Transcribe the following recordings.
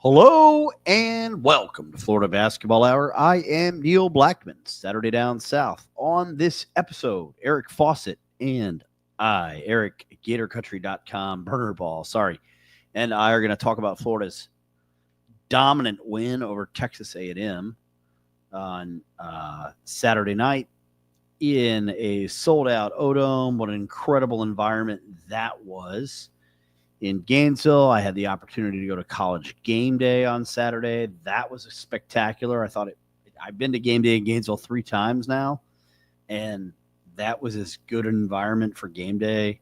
Hello and welcome to Florida Basketball Hour. I am Neil Blackman, Saturday Down South. On this episode, Eric Fawcett and I, Eric, GatorCountry.com, Burner Ball, and I are going to talk about Florida's dominant win over Texas A&M on Saturday night in a sold-out O-Dome. What an incredible environment that was. In Gainesville, I had the opportunity to go to College Game Day on Saturday. That was spectacular. I've been to Game Day in Gainesville 3 times now, and that was as good an environment for Game Day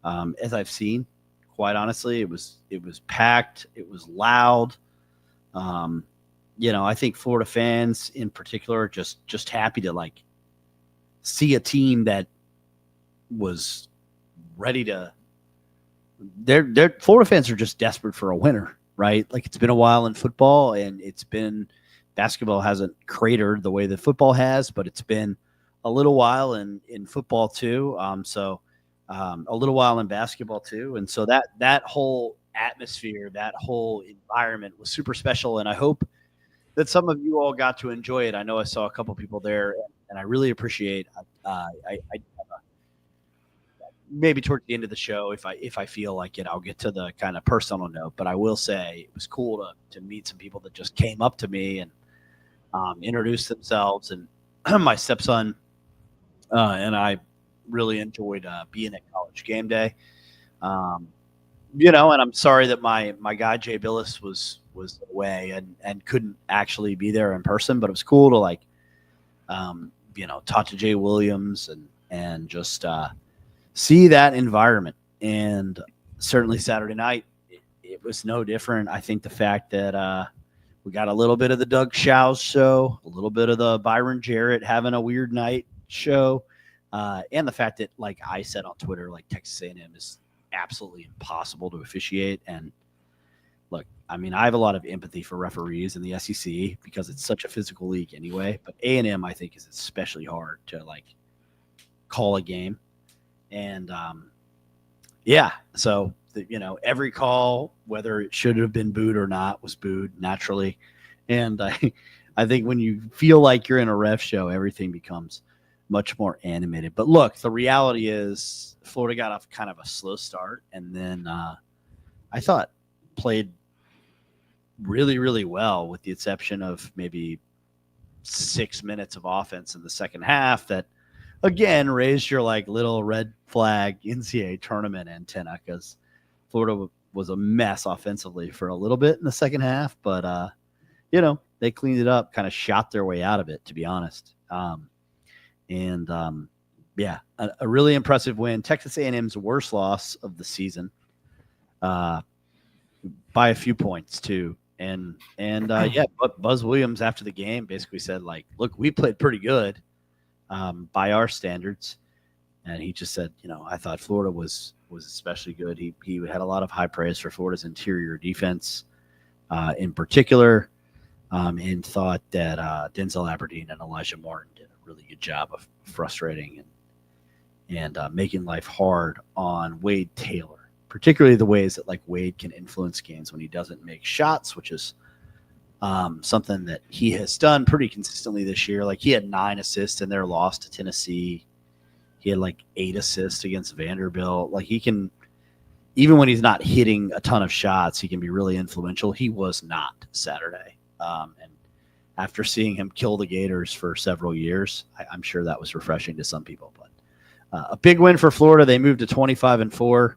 as I've seen. Quite honestly, it was packed. It was loud. I think Florida fans in particular are just happy to see a team that was ready to. They're Florida fans are just desperate for a winner, right? Like, it's been a while in football, and basketball hasn't cratered the way that football has, but it's been a little while in football too. A little while in basketball too. And so that whole atmosphere, that whole environment was super special. And I hope that some of you all got to enjoy it. I know I saw a couple people there, and I really appreciate maybe towards the end of the show, if I feel like it, I'll get to the kind of personal note. But I will say it was cool to meet some people that just came up to me and introduced themselves. And my stepson and I really enjoyed being at College Game Day. And I'm sorry that my guy Jay Billis was away and couldn't actually be there in person. But it was cool to talk to Jay Williams and just see that environment. And certainly Saturday night, it was no different. I think the fact that we got a little bit of the Doug Shows show, a little bit of the Byron Jarrett having a weird night show, and the fact that, like I said on Twitter, Texas A&M is absolutely impossible to officiate. And look, I mean, I have a lot of empathy for referees in the SEC because it's such a physical league anyway. But A&M, I think, is especially hard to call a game. And so every call, whether it should have been booed or not, was booed naturally. And I think when you feel like you're in a ref show, everything becomes much more animated. But look, the reality is Florida got off kind of a slow start, and then I thought played really, really well, with the exception of maybe 6 minutes of offense in the second half that, again, raised your little red flag NCAA tournament antenna, because Florida was a mess offensively for a little bit in the second half. But, they cleaned it up, kind of shot their way out of it, to be honest. A really impressive win. Texas A&M's worst loss of the season by a few points, too. But Buzz Williams after the game basically said, look, we played pretty good. By our standards. And he just said, I thought Florida was especially good. He had a lot of high praise for Florida's interior defense in particular, and thought that Denzel Aberdeen and Elijah Martin did a really good job of frustrating and making life hard on Wade Taylor, particularly the ways that Wade can influence games when he doesn't make shots, which is something that he has done pretty consistently this year. He had 9 assists in their loss to Tennessee. He had 8 assists against Vanderbilt. He can, even when he's not hitting a ton of shots, he can be really influential. He was not Saturday. And after seeing him kill the Gators for several years, I'm sure that was refreshing to some people. But a big win for Florida. They moved to 25-4.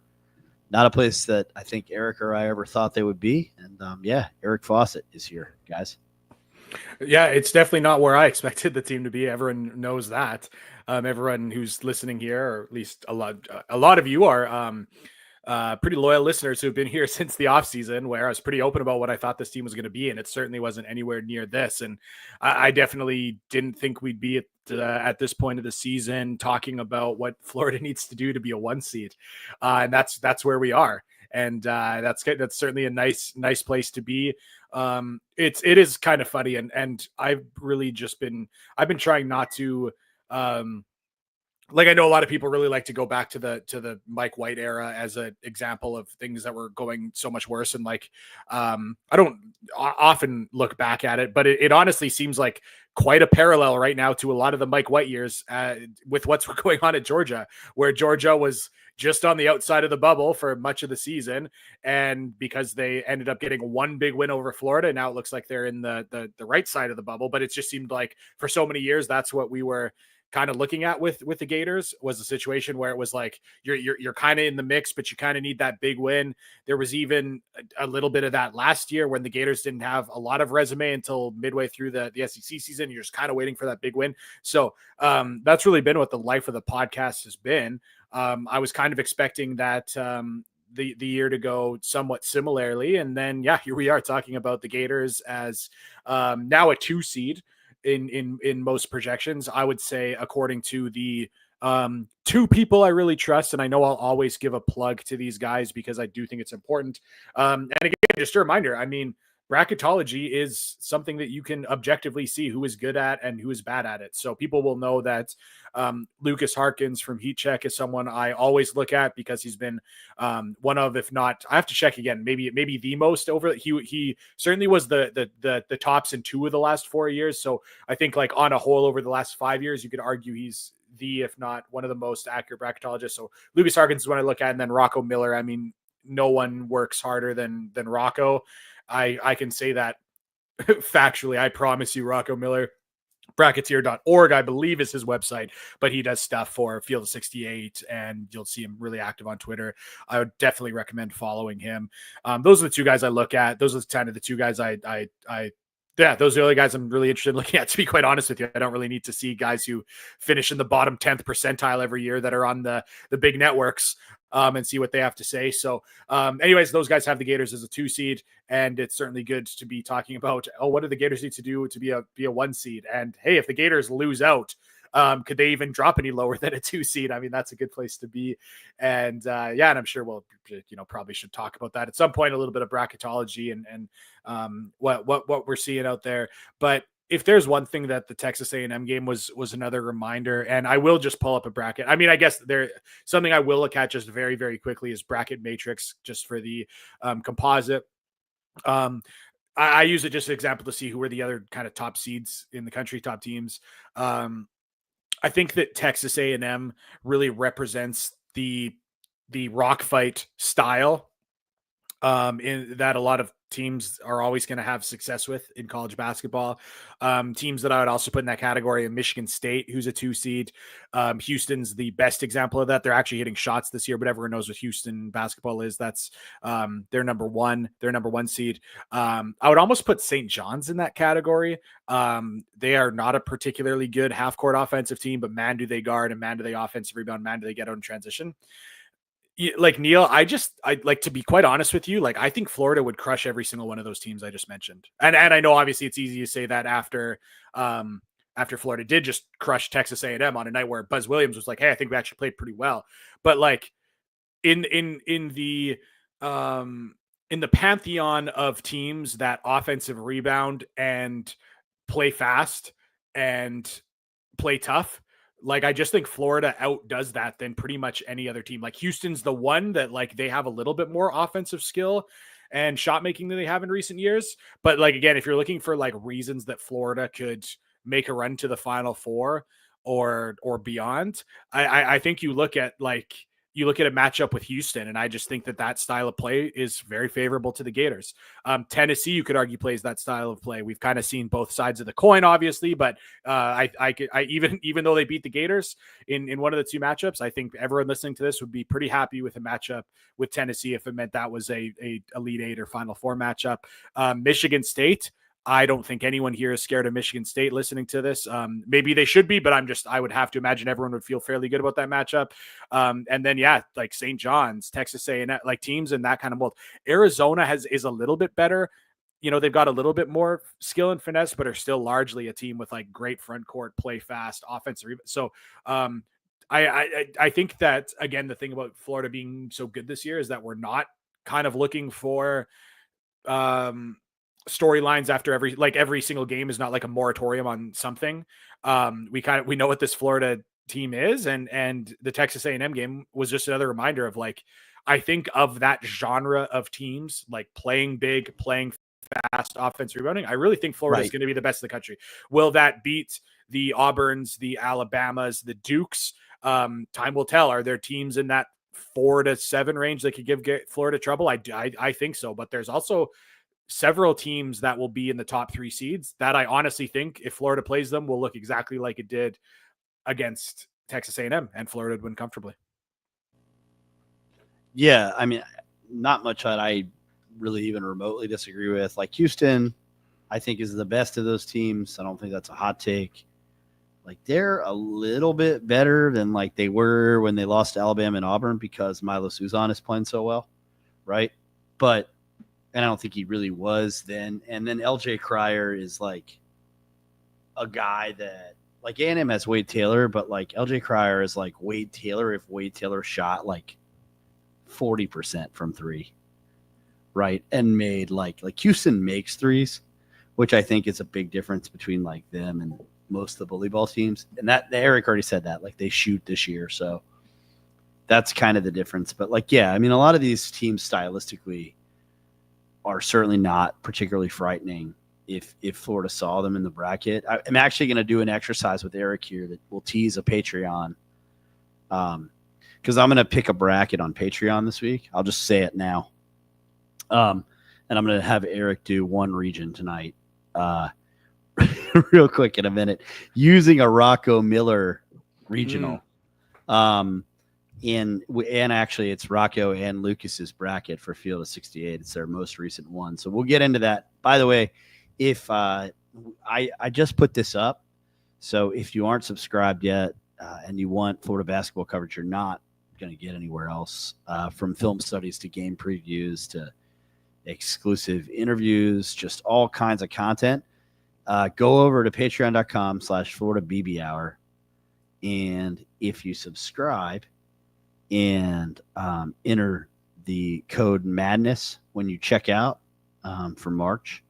Not a place that I think Eric or I ever thought they would be. And, Eric Fawcett is here, guys. Yeah, it's definitely not where I expected the team to be. Everyone knows that. Everyone who's listening here, or at least a lot of you are pretty loyal listeners who've been here since the offseason, where I was pretty open about what I thought this team was going to be, and it certainly wasn't anywhere near this. And I definitely didn't think we'd be at this point of the season talking about what Florida needs to do to be a 1 seed, and that's where we are. And that's certainly a nice place to be. It is kind of funny, and I've really just been trying not to like I know a lot of people really like to go back to the Mike White era as an example of things that were going so much worse. And like, I don't often look back at it, but it honestly seems like quite a parallel right now to a lot of the Mike White years with what's going on at Georgia, where Georgia was just on the outside of the bubble for much of the season. And because they ended up getting one big win over Florida, now it looks like they're in the right side of the bubble. But it just seemed like for so many years, that's what we were kind of looking at with the Gators, was a situation where it was like you're kind of in the mix, but you kind of need that big win. There was even a little bit of that last year when the Gators didn't have a lot of resume until midway through the SEC season. You're just kind of waiting for that big win. So that's really been what the life of the podcast has been. I was kind of expecting that the year to go somewhat similarly, and then here we are talking about the Gators as now a 2 seed in most projections. I would say, according to the 2 people I really trust, and I know I'll always give a plug to these guys because I do think it's important. And again, just a reminder, I mean, bracketology is something that you can objectively see who is good at and who is bad at it. So people will know that Lucas Harkins from Heat Check is someone I always look at because he's been one of, if not, I have to check again, maybe the most over. He certainly was the tops in 2 of the last 4 years. So I think like on a whole over the last 5 years, you could argue he's if not one of the most accurate bracketologists. So Lucas Harkins is one I look at, and then Rocco Miller. I mean, no one works harder than Rocco. I can say that factually. I promise you, Rocco Miller, bracketeer.org, I believe is his website, but he does stuff for Field of 68, and you'll see him really active on Twitter. I would definitely recommend following him. Those are the 2 guys I look at. Those are kind of the 2 guys those are the only guys I'm really interested in looking at, to be quite honest with you. I don't really need to see guys who finish in the bottom 10th percentile every year that are on the big networks and see what they have to say. So anyways, those guys have the Gators as a 2 seed, and it's certainly good to be talking about, what do the Gators need to do to be a 1 seed? And hey, if the Gators lose out, could they even drop any lower than a 2 seed? I mean, that's a good place to be. And and I'm sure we'll, probably should talk about that at some point, a little bit of bracketology and what we're seeing out there. But if there's one thing that the Texas A&M game was another reminder, and I will just pull up a bracket. I mean, I guess something I will look at just very, very quickly is bracket matrix, just for the composite. I use it just as an example to see who are the other kind of top seeds in the country, top teams. I think that Texas A&M really represents the rock fight style in that a lot of teams are always going to have success with in college basketball. Teams that I would also put in that category are Michigan State, who's a 2 seed. Houston's the best example of that. They're actually hitting shots this year, but everyone knows what Houston basketball is. That's their number 1 seed. I would almost put St. John's in that category. They are not a particularly good half-court offensive team, but man, do they guard, and man, do they offensive rebound, man, do they get out in transition. Like Neil, I like, to be quite honest with you, like I think Florida would crush every single one of those teams I just mentioned. And I know obviously it's easy to say that after Florida did just crush Texas A&M on a night where Buzz Williams was like, hey, I think we actually played pretty well. But like in the pantheon of teams that offensive rebound and play fast and play tough, like I just think Florida outdoes that than pretty much any other team. Like Houston's the one that like they have a little bit more offensive skill and shot making than they have in recent years. But like, again, if you're looking for like reasons that Florida could make a run to the Final Four or beyond, I think you look at a matchup with Houston, and I just think that style of play is very favorable to the Gators. Tennessee, you could argue, plays that style of play. We've kind of seen both sides of the coin, obviously, but I even though they beat the Gators in one of the 2 matchups, I think everyone listening to this would be pretty happy with a matchup with Tennessee if it meant that was a Elite 8 or Final Four matchup. Michigan State, I don't think anyone here is scared of Michigan State listening to this. Maybe they should be, but I would have to imagine everyone would feel fairly good about that matchup. And then, like St. John's, Texas A&M, like teams in that kind of mold. Arizona is a little bit better. They've got a little bit more skill and finesse, but are still largely a team with like great front court, play fast, offensive. So I think that, again, the thing about Florida being so good this year is that we're not kind of looking for storylines after every single game is not like a moratorium on something. We know what this Florida team is, and the Texas A&M game was just another reminder of like, I think of that genre of teams, like playing big, playing fast, offense rebounding. I really think Florida is going to be the best in the country. Will that beat the Auburns, the Alabamas, the Dukes? Time will tell. Are there teams in that 4 to 7 range that could give Florida trouble? I think so, but there's also several teams that will be in the top 3 seeds that I honestly think if Florida plays them will look exactly like it did against Texas A&M, and Florida would win comfortably. Yeah, I mean, not much that I really even remotely disagree with. Like Houston, I think is the best of those teams. I don't think that's a hot take. Like they're a little bit better than like they were when they lost to Alabama and Auburn because Milo Suzon is playing so well, right? But and I don't think he really was then. And then LJ Cryer is like a guy that like A&M has Wade Taylor, but like LJ Cryer is like Wade Taylor if Wade Taylor shot like 40% from 3, right? And made like Houston makes threes, which I think is a big difference between like them and most of the bully ball teams. And that Eric already said that like they shoot this year. So that's kind of the difference. But like, yeah, I mean, a lot of these teams stylistically are certainly not particularly frightening if Florida saw them in the bracket. I'm actually going to do an exercise with Eric here that will tease a Patreon. Because I'm going to pick a bracket on Patreon this week. I'll just say it now. And I'm going to have Eric do one region tonight. Real quick in a minute, using a Rocco Miller regional. And actually it's Rocco and Lucas's bracket for Field of 68. It's their most recent one. So we'll get into that. By the way, if I just put this up. So if you aren't subscribed yet and you want Florida basketball coverage, you're not going to get anywhere else, from film studies to game previews to exclusive interviews, just all kinds of content. Go over to patreon.com/Florida BB Hour. And if you subscribe and enter the code MADNESS when you check out for March,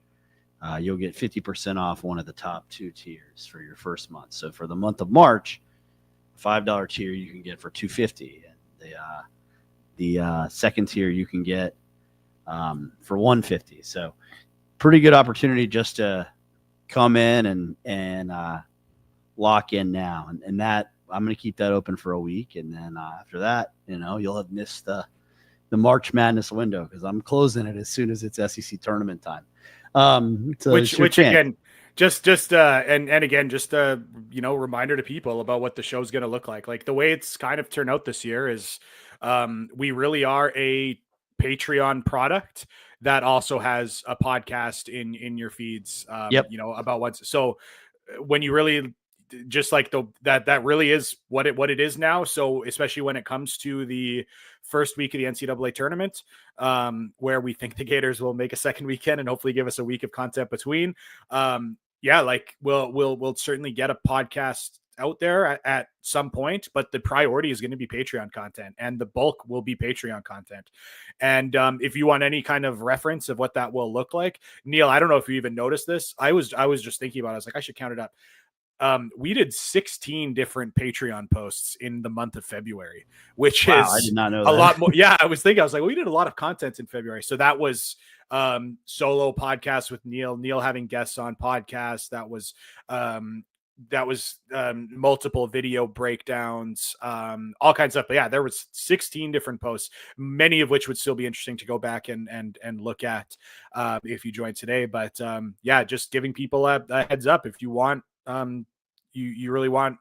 you'll get 50% off one of the top 2 tiers for your first month. So for the month of March, $5 tier you can get for $250, and the second tier you can get for $150. So pretty good opportunity just to come in and lock in now, and that I'm going to keep that open for a week, and then after that, you'll have missed the March Madness window because I'm closing it as soon as it's SEC tournament time. So which again, just and again, just a reminder to people about what the show's going to look like. Like the way it's kind of turned out this year is, we really are a Patreon product that also has a podcast in your feeds. Yep. About what's so when you really just like that really is what it is now. So especially when it comes to the first week of the NCAA tournament, where we think the Gators will make a second weekend and hopefully give us a week of content between. Like we'll certainly get a podcast out there at some point, but the priority is going to be Patreon content, and the bulk will be Patreon content. And if you want any kind of reference of what that will look like, Neil, I don't know if you even noticed this. I was just thinking about it. I was like, I should count it up. We did 16 different Patreon posts in the month of February, which is I did not know a lot more. Yeah, I was like, well, we did a lot of content in February. So that was solo podcasts with Neil having guests on podcasts. That was multiple video breakdowns, all kinds of stuff. But yeah, there was 16 different posts, many of which would still be interesting to go back and look at if you joined today. But yeah, just giving people a heads up. If you want, you really want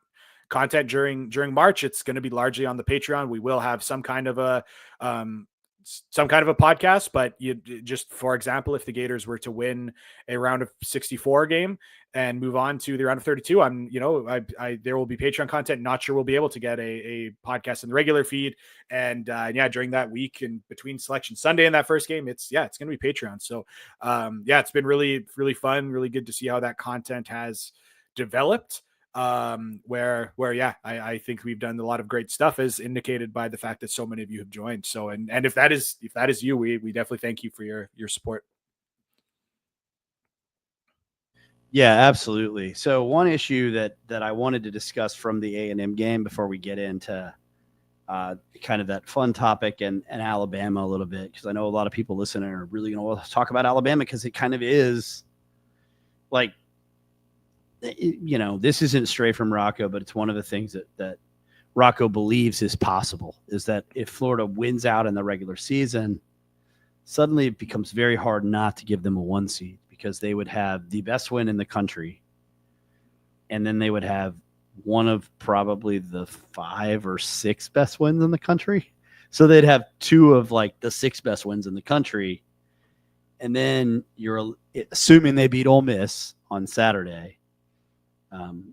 content during March, it's going to be largely on the Patreon. We will have some kind of a podcast, but you just, for example, if the Gators were to win a round of 64 game and move on to the round of 32, there will be Patreon content. Not sure we'll be able to get a podcast in the regular feed. And during that week and between Selection Sunday and that first game, it's going to be Patreon. So it's been really, really fun, really good to see how that content has developed. I think we've done a lot of great stuff, as indicated by the fact that so many of you have joined. So, and if that is you, we definitely thank you for your support. Yeah, absolutely. So one issue that I wanted to discuss from the A&M game before we get into kind of that fun topic and Alabama a little bit, because I know a lot of people listening are really going to talk about Alabama because it kind of is like, this isn't straight from Rocco, but it's one of the things that Rocco believes is possible, is that if Florida wins out in the regular season, suddenly it becomes very hard not to give them a 1 seed, because they would have the best win in the country, and then they would have one of probably the 5 or 6 best wins in the country. So they'd have 2 of like the 6 best wins in the country. And then you're assuming they beat Ole Miss on Saturday,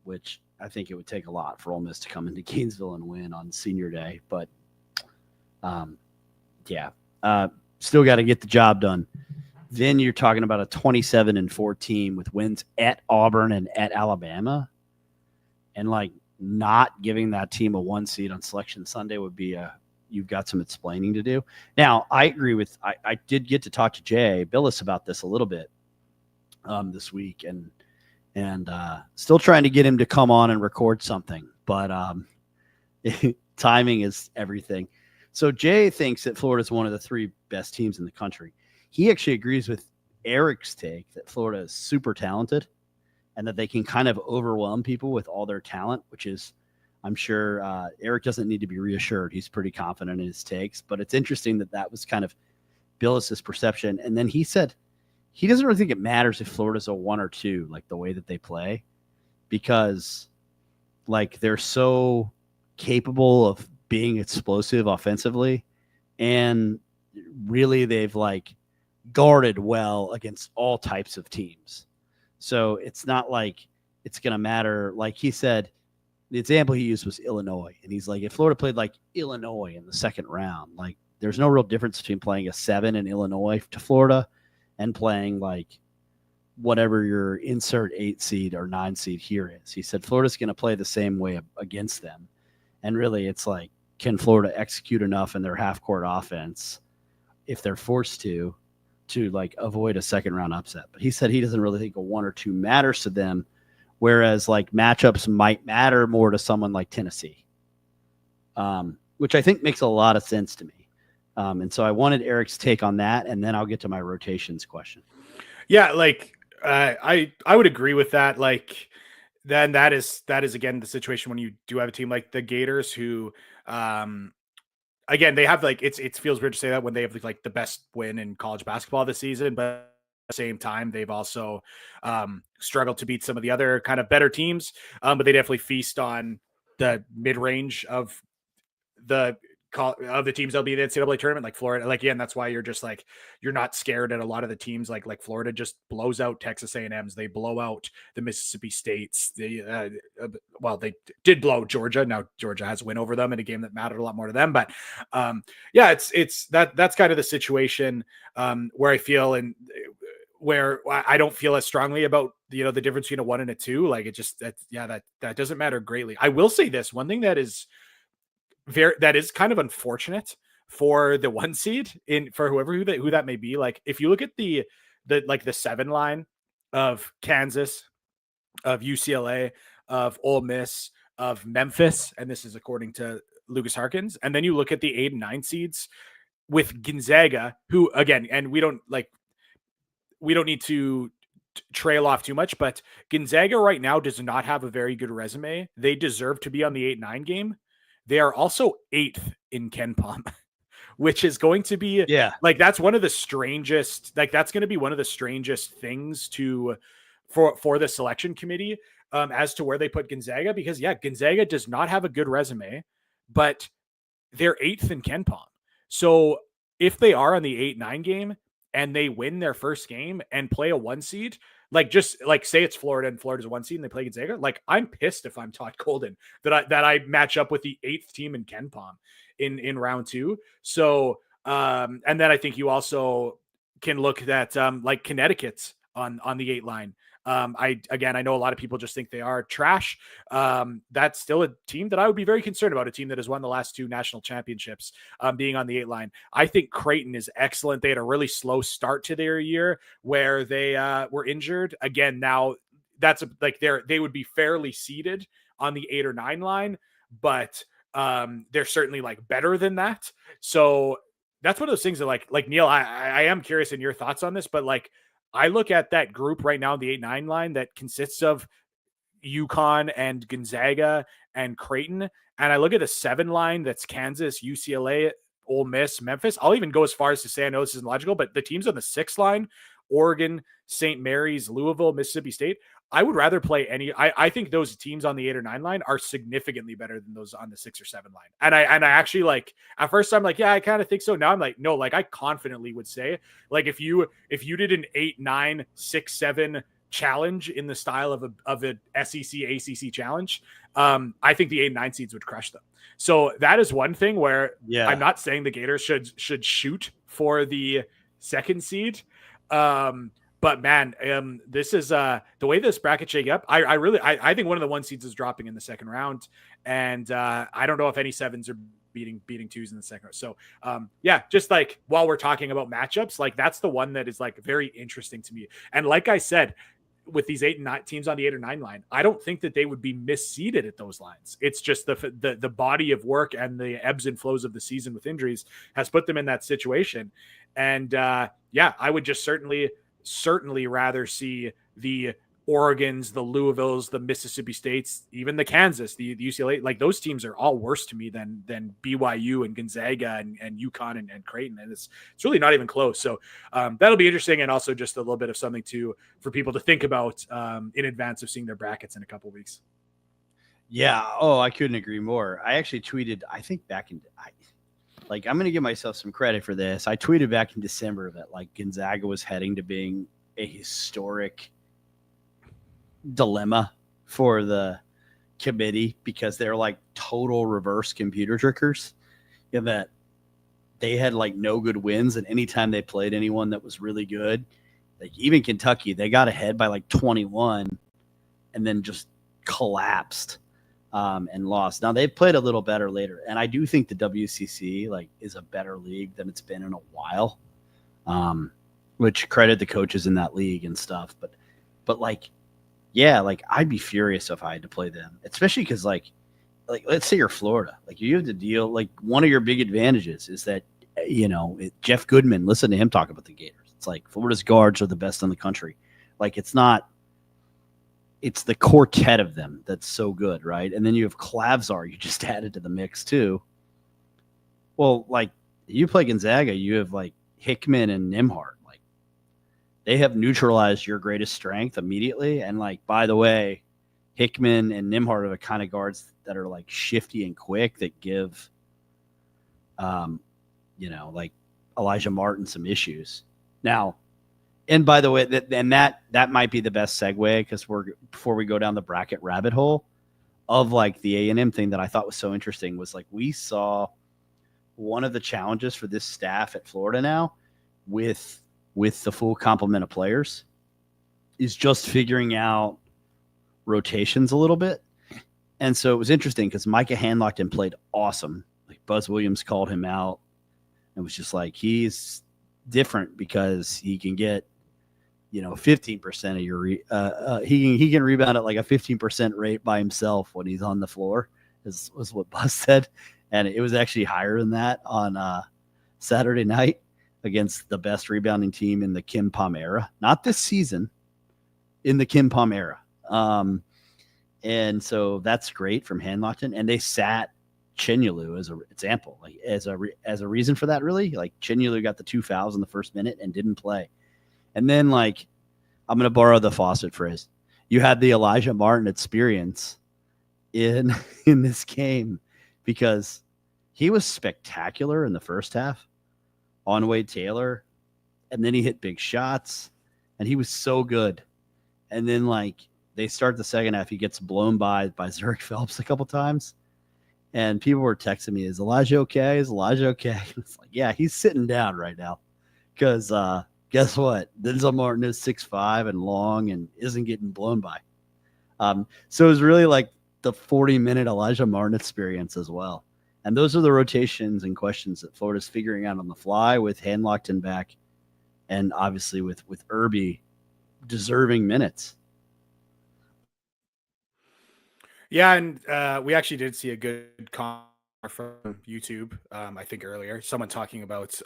which I think it would take a lot for Ole Miss to come into Gainesville and win on Senior Day. But still got to get the job done. Then you're talking about a 27-4 team with wins at Auburn and at Alabama. And like not giving that team a 1 seed on Selection Sunday would be you've got some explaining to do. Now, I agree with, I did get to talk to Jay Billis about this a little bit this week, and still trying to get him to come on and record something, but timing is everything. So Jay thinks that Florida is one of the 3 best teams in the country. He actually agrees with Eric's take that Florida is super talented and that they can kind of overwhelm people with all their talent, which is, I'm sure Eric doesn't need to be reassured. He's pretty confident in his takes, but it's interesting that was kind of Billis's perception. And then he said he doesn't really think it matters if Florida's a 1 or 2, like the way that they play, because like they're so capable of being explosive offensively, and really they've like guarded well against all types of teams. So it's not like it's going to matter. Like he said, the example he used was Illinois. And he's like, if Florida played like Illinois in the second round, like there's no real difference between playing a 7 in Illinois to Florida and playing like whatever your insert 8 seed or 9 seed here is. He said Florida's going to play the same way against them. And really it's like, can Florida execute enough in their half court offense if they're forced to like avoid a second round upset? But he said he doesn't really think a 1 or 2 matters to them, whereas like matchups might matter more to someone like Tennessee, which I think makes a lot of sense to me. And so I wanted Eric's take on that, and then I'll get to my rotations question. Yeah, like I would agree with that. Like then that is again the situation when you do have a team like the Gators who again, they have like it feels weird to say that when they have like the best win in college basketball this season, but at the same time they've also struggled to beat some of the other kind of better teams. But they definitely feast on the mid-range of the teams that'll be in the NCAA tournament, like Florida. Like, yeah, and that's why you're just like you're not scared at a lot of the teams. Like Florida just blows out Texas A&M's. They blow out the Mississippi States. They did blow Georgia. Now Georgia has a win over them in a game that mattered a lot more to them. But it's that's kind of the situation where I feel and where I don't feel as strongly about the difference between a 1 and a 2. Like it just that doesn't matter greatly. I will say this one thing that is kind of unfortunate for the 1 seed for who that may be. Like if you look at the 7 line of Kansas, of UCLA, of Ole Miss, of Memphis, and this is according to Lucas Harkins, and then you look at the 8 and 9 seeds with Gonzaga, who again, and we don't need to trail off too much, but Gonzaga right now does not have a very good resume. They deserve to be on the 8-9 game. They are also 8th in KenPom, which is going to be like that's one of the strangest. Like that's going to be one of the strangest things for the selection committee as to where they put Gonzaga, because Gonzaga does not have a good resume, but they're 8th in KenPom. So if they are on the 8-9 game and they win their first game and play a 1 seed, like just like say it's Florida and Florida's a 1 seed and they play Gonzaga, like I'm pissed if I'm Todd Golden that I match up with the 8th team in KenPom in round 2. So and then I think you also can look at like Connecticut's on the 8 line. I know a lot of people just think they are trash. That's still a team that I would be very concerned about, a team that has won the last 2 national championships, being on the 8 line. I think Creighton is excellent. They had a really slow start to their year where they were injured. Again, now they would be fairly seated on the 8 or 9 line, but they're certainly like better than that. So that's one of those things that like Neil, I am curious in your thoughts on this, but like I look at that group right now, the 8-9 line that consists of UConn and Gonzaga and Creighton, and I look at the 7 line that's Kansas, UCLA, Ole Miss, Memphis. I'll even go as far as to say, I know this isn't logical, but the teams on the 6 line, Oregon, St. Mary's, Louisville, Mississippi State, I would rather play I think those teams on the 8 or 9 line are significantly better than those on the 6 or 7 line. And I actually, like, at first I'm like, yeah, I kind of think so. Now I'm like, no, like I confidently would say, like, if you did an 8, 9, 6, 7 challenge in the style of a SEC ACC challenge, I think the 8 and 9 seeds would crush them. So that is one thing where I'm not saying the Gators should shoot for the 2nd seed. But man, this is the way this bracket shake up. I think one of the 1 seeds is dropping in the 2nd round, and I don't know if any 7s are beating 2s in the 2nd round. So yeah, just like while we're talking about matchups, like that's the one that is like very interesting to me. And like I said, with these 8 and 9 teams on the 8 or 9 line, I don't think that they would be misseeded at those lines. It's just the body of work and the ebbs and flows of the season with injuries has put them in that situation. And yeah, I would just certainly rather see the Oregons, the Louisvilles, the Mississippi States, even the Kansas, the UCLA, like those teams are all worse to me than BYU and Gonzaga and UConn and Creighton. And it's really not even close. So that'll be interesting. And also just a little bit of something for people to think about in advance of seeing their brackets in a couple of weeks. Yeah. Oh, I couldn't agree more. I actually tweeted, I think I'm going to give myself some credit for this. I tweeted back in December that like Gonzaga was heading to being a historic dilemma for the committee because they're like total reverse computer trickers, in that they had like no good wins, and anytime they played anyone that was really good, like even Kentucky, they got ahead by like 21 and then just collapsed and lost. Now they've played a little better later, and I do think the WCC like is a better league than it's been in a while, which credit the coaches in that league and stuff. But like, yeah, like I'd be furious if I had to play them, especially because like let's say you're Florida, like you have to deal, like one of your big advantages is that Jeff Goodman, listen to him talk about the Gators. It's like Florida's guards are the best in the country. Like it's the quartet of them that's so good, right? And then you have Clavsar, you just added to the mix too. Well, like you play Gonzaga, you have like Hickman and Nimhart. Like they have neutralized your greatest strength immediately. And like, by the way, Hickman and Nimhart are the kind of guards that are like shifty and quick that give, like Elijah Martin some issues. Now, and by the way, that might be the best segue, because before we go down the bracket rabbit hole of like the A&M thing that I thought was so interesting was like we saw one of the challenges for this staff at Florida now with the full complement of players is just figuring out rotations a little bit. And so it was interesting because Micah Handlockton played awesome. Like Buzz Williams called him out and was just like, he's different because he can get 15% of your he can rebound at like a 15% rate by himself when he's on the floor, was what Buzz said. And it was actually higher than that on Saturday night against the best rebounding team in the Kim Pom era, not this season, in the Kim Pom era. And so that's great from Handlockton, and they sat Chinyelu as an example, like as a reason for that. Really, like Chinyelu got the 2 fouls in the first minute and didn't play. And then, like, I'm going to borrow the Fawcett phrase. You had the Elijah Martin experience in this game because he was spectacular in the first half on Wade Taylor, and then he hit big shots, and he was so good. And then, like, they start the second half, he gets blown by Zurich Phelps a couple times, and people were texting me, "Is Elijah okay? Is Elijah okay?" It's like, yeah, he's sitting down right now because guess what? Denzel Martin is 6'5" and long and isn't getting blown by. So it was really like the 40-minute Elijah Martin experience as well. And those are the rotations and questions that Florida's figuring out on the fly with Handlockton back, and obviously with Irby deserving minutes. Yeah, and we actually did see a good comment from YouTube, I think earlier, someone talking about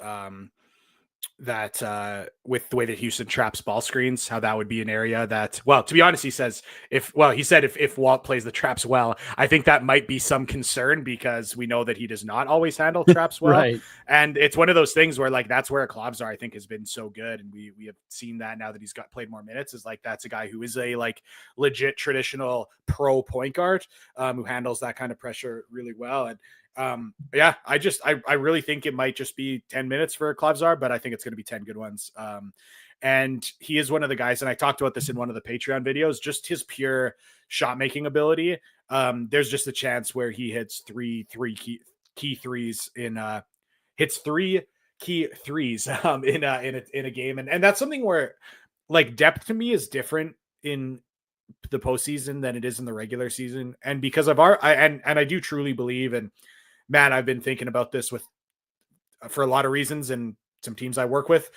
that with the way that Houston traps ball screens, how that would be an area that, well, to be honest, he says he said if Walt plays the traps well, I think that might be some concern because we know that he does not always handle traps well. Right. And it's one of those things where like that's where Klobsar, I think, has been so good. And we have seen that now that he's got played more minutes, is like that's a guy who is a like legit traditional pro point guard who handles that kind of pressure really well. And yeah, I really think it might just be 10 minutes for Klobsar, but I think it's going to be 10 good ones. And he is one of the guys, and I talked about this in one of the Patreon videos, just his pure shot making ability. There's just a chance where he hits three key threes hits three key threes in a game. And that's something where like depth to me is different in the postseason than it is in the regular season. And because of I do truly believe, and man, I've been thinking about this for a lot of reasons and some teams I work with.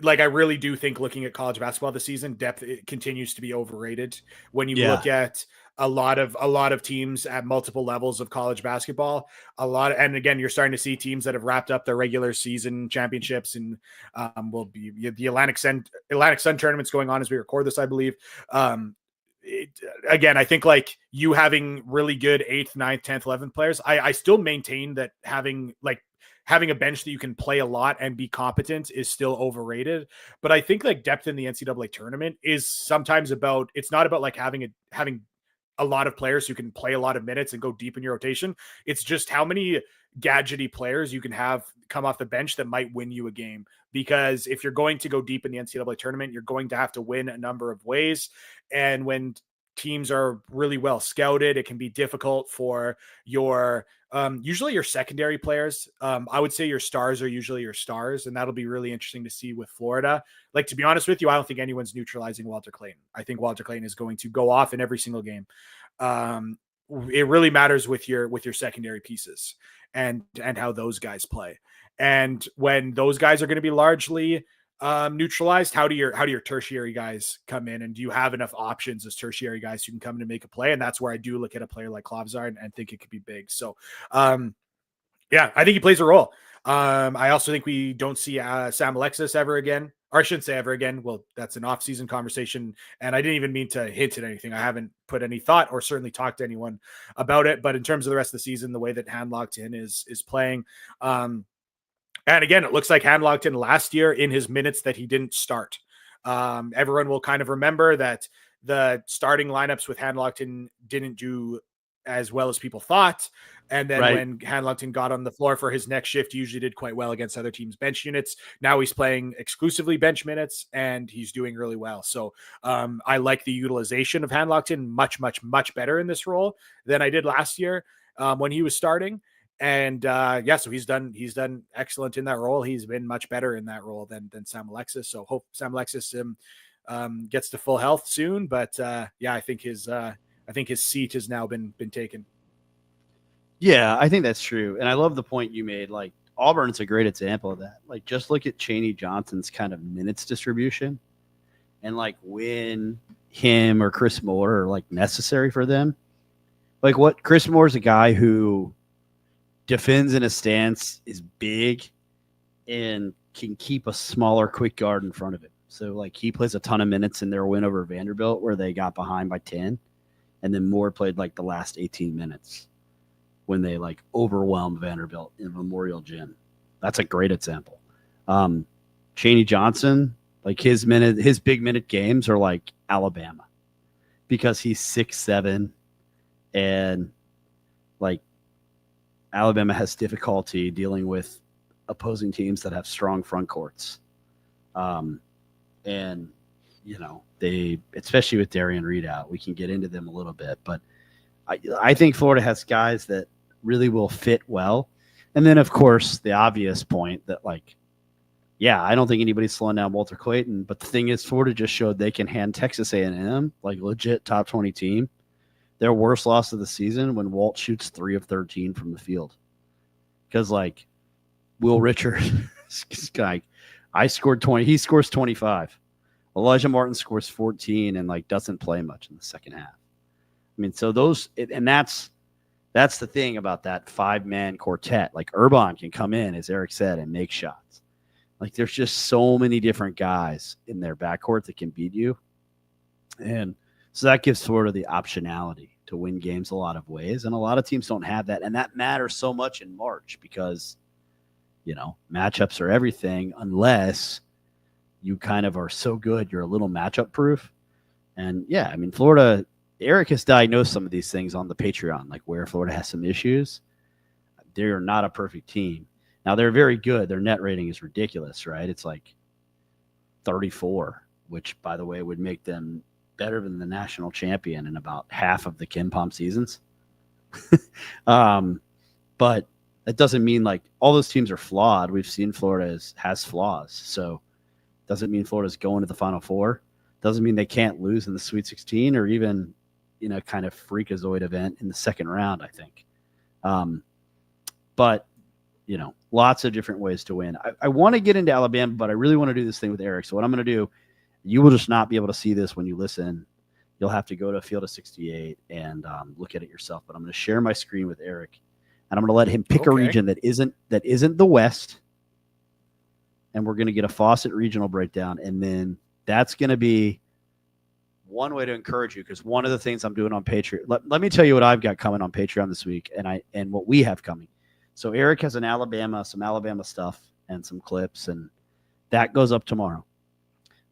Like I really do think looking at college basketball this season, depth it continues to be overrated. When you look at a lot of teams at multiple levels of college basketball, and again, you're starting to see teams that have wrapped up their regular season championships, and will be the Atlantic Sun tournament's going on as we record this, I believe. Again, I think like you having really good 8th, 9th, 10th, 11th players, I still maintain that having a bench that you can play a lot and be competent is still overrated. But I think like depth in the NCAA tournament is sometimes it's not about like having a lot of players who can play a lot of minutes and go deep in your rotation. It's just how many gadgety players you can have come off the bench that might win you a game. Because if you're going to go deep in the NCAA tournament, you're going to have to win a number of ways. And when teams are really well scouted, it can be difficult for your usually your secondary players. I would say your stars are usually your stars, and that'll be really interesting to see with Florida. Like, to be honest with you, I don't think anyone's neutralizing Walter Clayton. I think Walter Clayton is going to go off in every single game. It really matters with your secondary pieces and how those guys play. And when those guys are going to be largely neutralized, how do your tertiary guys come in, and do you have enough options as tertiary guys who can come in and make a play? And that's where I do look at a player like Klobsar and think it could be big. So yeah, I think he plays a role. I also think we don't see Sam Alexis ever again, or I shouldn't say ever again. Well, that's an off-season conversation, and I didn't even mean to hint at anything. I haven't put any thought or certainly talked to anyone about it. But in terms of the rest of the season, the way that Handlockton is playing, and again, it looks like Handlockton last year in his minutes that he didn't start. Everyone will kind of remember that the starting lineups with Handlockton didn't do as well as people thought. And then when Handlockton got on the floor for his next shift, he usually did quite well against other teams' bench units. Now he's playing exclusively bench minutes, and he's doing really well. So I like the utilization of Handlockton much, much, much better in this role than I did last year when he was starting. And so he's done excellent in that role. He's been much better in that role than Sam Alexis. So hope Sam Alexis gets to full health soon. But I think his seat has now been taken. Yeah, I think that's true. And I love the point you made. Like, Auburn's a great example of that. Like, just look at Chaney Johnson's kind of minutes distribution, and like when him or Chris Moore are like necessary for them. Like, what Chris Moore's a guy who defends in a stance, is big, and can keep a smaller quick guard in front of him. So like he plays a ton of minutes in their win over Vanderbilt where they got behind by 10. And then Moore played like the last 18 minutes when they like overwhelmed Vanderbilt in Memorial Gym. That's a great example. Chaney Johnson, like his big minute games are like Alabama because he's 6'7", and like Alabama has difficulty dealing with opposing teams that have strong front courts. And you know, they, especially with Darian Reed out, we can get into them a little bit, but I think Florida has guys that really will fit well. And then, of course, the obvious point that, like, yeah, I don't think anybody's slowing down Walter Clayton. But the thing is, Florida just showed they can hand Texas A&M, like, legit top 20 team, their worst loss of the season when Walt shoots 3 of 13 from the field. Because, like, Will Richard, like, I scored 20. He scores 25. Elijah Martin scores 14 and, like, doesn't play much in the second half. mean, so and that's the thing about that 5-man quartet. Like Urban can come in, as Eric said, and make shots. Like there's just so many different guys in their backcourt that can beat you. And so that gives Florida the optionality to win games a lot of ways. And a lot of teams don't have that. And that matters so much in March because, matchups are everything unless you kind of are so good you're a little matchup proof. And yeah, I mean, Florida, Eric has diagnosed some of these things on the Patreon, like where Florida has some issues. They're not a perfect team. Now, they're very good. Their net rating is ridiculous, right? It's like 34, which, by the way, would make them better than the national champion in about half of the KenPom seasons. But that doesn't mean like all those teams are flawed. We've seen Florida has flaws. So doesn't mean Florida's going to the Final Four. Doesn't mean they can't lose in the Sweet 16 or even, kind of freakazoid event in the second round, I think. But, lots of different ways to win. I want to get into Alabama, but I really want to do this thing with Eric. So what I'm going to do, you will just not be able to see this when you listen. You'll have to go to Field of 68 and look at it yourself. But I'm going to share my screen with Eric, and I'm going to let him pick a region that isn't the West, and we're going to get a Fawcett regional breakdown, and then that's going to be one way to encourage you, because one of the things I'm doing on Patreon. Let me tell you what I've got coming on Patreon this week, and what we have coming. So Eric has some Alabama stuff and some clips, and that goes up tomorrow.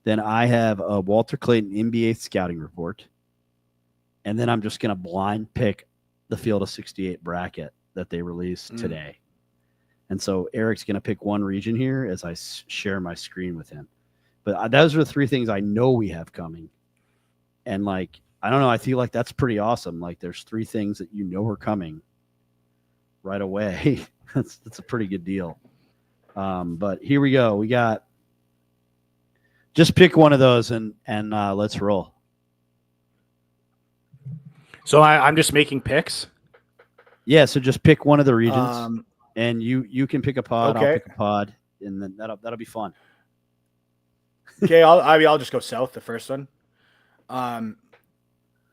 Then I have a Walter Clayton NBA scouting report, and then I'm just going to blind pick the Field of 68 bracket that they released today. And so Eric's going to pick one region here as I share my screen with him. But those are the three things I know we have coming. And like, I don't know, I feel like that's pretty awesome. Like there's three things that are coming right away. That's a pretty good deal. But here we go. We got, just pick one of those and let's roll. So I'm just making picks. Yeah. So just pick one of the regions, and you can pick a pod. Okay. I'll pick a pod, and then that'll be fun. Okay. I'll just go south. The first one.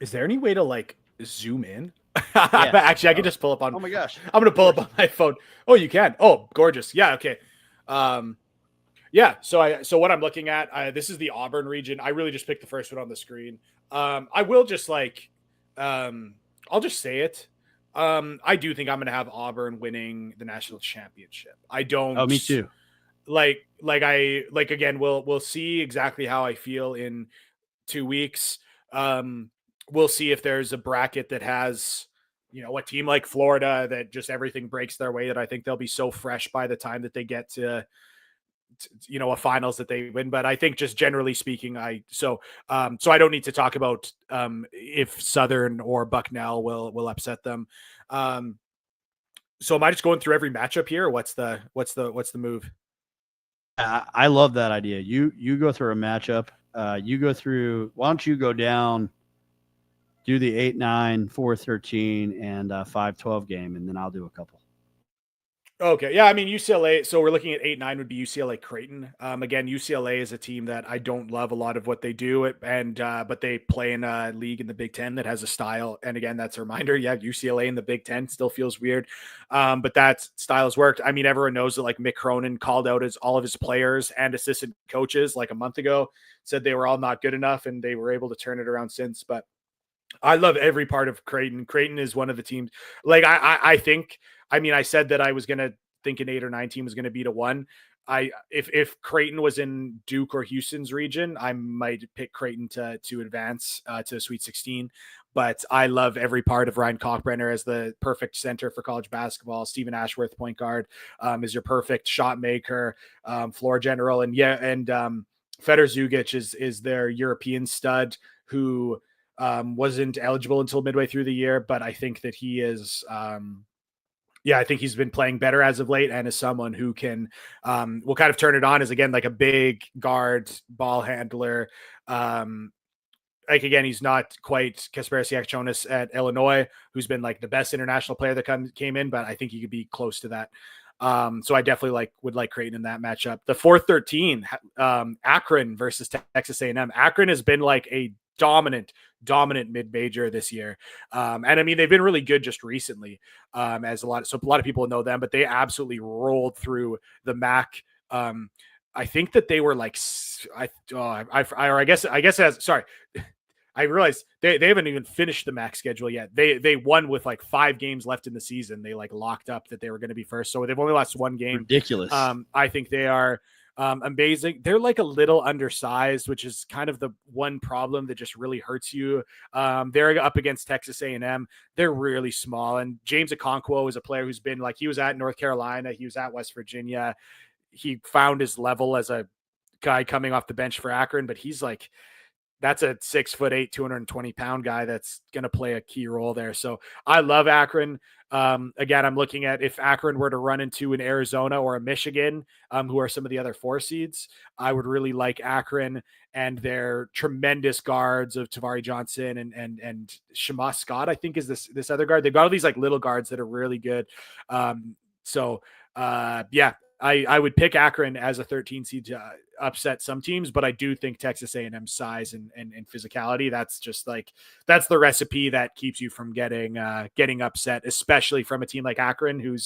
Is there any way to like zoom in? Yeah. Actually, I can just pull up on. Oh my gosh! I'm gonna pull up on my phone. Oh, you can. Oh, gorgeous. Yeah. Okay. Yeah. So what I'm looking at, this is the Auburn region. I really just picked the first one on the screen. I will just I'll just say it. I do think I'm gonna have Auburn winning the national championship. I don't. Oh, me too. Again, we'll see exactly how I feel in 2 weeks. We'll see if there's a bracket that has, a team like Florida that just everything breaks their way, that I think they'll be so fresh by the time that they get to a finals that they win. But I think just generally speaking, so I don't need to talk about if Southern or Bucknell will upset them. So am I just going through every matchup here, or what's the move? I love that idea. You go through a matchup. You go through. Why don't you go down, do the 8-9, 4-13, and 5-12 game, and then I'll do a couple. Okay. Yeah. I mean, UCLA. So we're looking at 8-9 would be UCLA Creighton. Again, UCLA is a team that I don't love a lot of what they do, but they play in a league in the Big Ten that has a style. And again, that's a reminder. Yeah. UCLA in the Big Ten still feels weird. But that style has worked. I mean, everyone knows that like Mick Cronin called out all of his players and assistant coaches like a month ago, said they were all not good enough, and they were able to turn it around since. But I love every part of Creighton. Creighton is one of the teams. Like I think, I mean, I said that I was going to think an 8 or 9 team was going to beat a 1. If Creighton was in Duke or Houston's region, I might pick Creighton to advance to the Sweet 16. But I love every part of Ryan Kalkbrenner as the perfect center for college basketball. Stephen Ashworth, point guard, is your perfect shot maker, floor general, and Fedor Zugic is their European stud who wasn't eligible until midway through the year, but I think that he is. I think he's been playing better as of late, and as someone who can will kind of turn it on as, again, like a big guard, ball handler. Like, again, he's not quite Kasparis Jonas at Illinois, who's been like the best international player that came in, but I think he could be close to that. So I definitely would like Creighton in that matchup. The 4-13, Akron versus Texas A&M. Akron has been like a dominant dominant mid-major this year. And I mean, they've been really good just recently, as a lot of people know them, but they absolutely rolled through the MAC. I think that they were like, I guess as sorry. I realized they haven't even finished the MAC schedule yet. They won with like 5 games left in the season. They like locked up that they were going to be first. So they've only lost 1 game. Ridiculous. I think they are amazing. They're like a little undersized, which is kind of the one problem that just really hurts you. They're up against Texas A&M. They're really small. And James Okonkwo is a player who's been like, he was at North Carolina. He was at West Virginia. He found his level as a guy coming off the bench for Akron, but he's like, that's a 6'8", 220-pound guy that's going to play a key role there. So I love Akron. Again, I'm looking at if Akron were to run into an Arizona or a Michigan, who are some of the other 4 seeds, I would really like Akron and their tremendous guards of Tavari Johnson and Shema Scott, I think is this other guard. They've got all these like little guards that are really good. Yeah, I would pick Akron as a 13 seed to upset some teams, but I do think Texas A&M size and physicality, that's the recipe that keeps you from getting upset, especially from a team like Akron,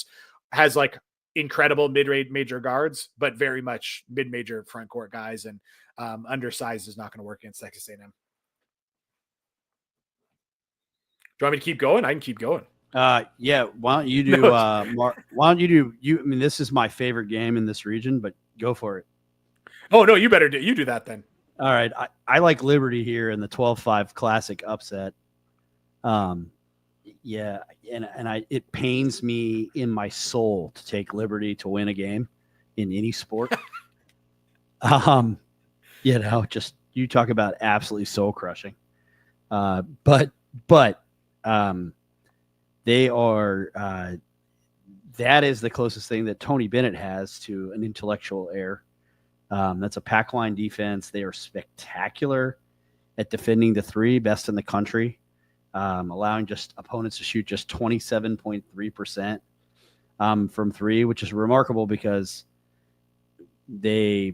has like incredible mid-major guards, but very much mid-major front court guys, and undersized is not going to work against Texas A&M. Do you want me to keep going? I can keep going. Yeah. Why don't you do? Why don't you do? I mean, this is my favorite game in this region, but go for it. Oh no, you do that then. All right, I like Liberty here in the 12-5 classic upset. Yeah, and it pains me in my soul to take Liberty to win a game in any sport. Just you talk about absolutely soul crushing. But they are. That is the closest thing that Tony Bennett has to an intellectual heir. That's a pack line defense. They are spectacular at defending the 3, best in the country, allowing just opponents to shoot just 27.3% from 3, which is remarkable because they're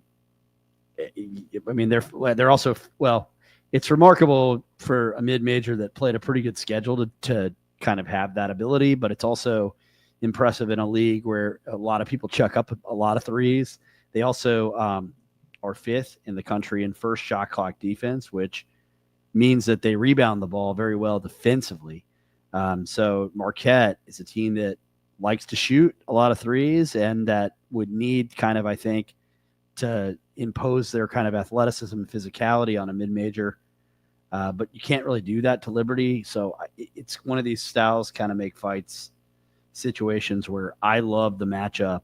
also, well, it's remarkable for a mid-major that played a pretty good schedule to kind of have that ability, but it's also impressive in a league where a lot of people chuck up a lot of 3s. They also are 5th in the country in first shot clock defense, which means that they rebound the ball very well defensively. So Marquette is a team that likes to shoot a lot of 3s and that would need kind of, I think, to impose their kind of athleticism and physicality on a mid-major. But you can't really do that to Liberty. So it's one of these styles kind of make fights situations where I love the matchup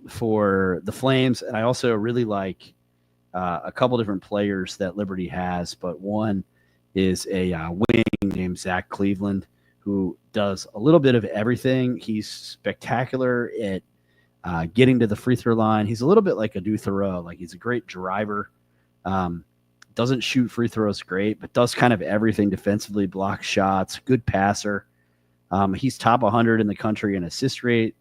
for the Flames. And I also really like a couple different players that Liberty has, but one is a wing named Zach Cleveland, who does a little bit of everything. He's spectacular at getting to the free throw line. He's a little bit like a Thoreau. Like, he's a great driver. Doesn't shoot free throws great, but does kind of everything defensively, blocks shots, good passer. He's top 100 in the country in assist rate.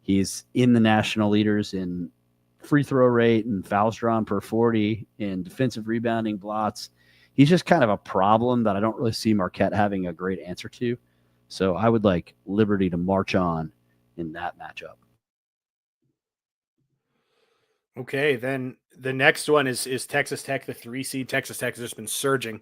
He's in the national leaders in free throw rate and fouls drawn per 40 in defensive rebounding, blots. He's just kind of a problem that I don't really see Marquette having a great answer to. So I would like Liberty to march on in that matchup. Okay, then the next one is Texas Tech, the 3 seed. Texas Tech has just been surging,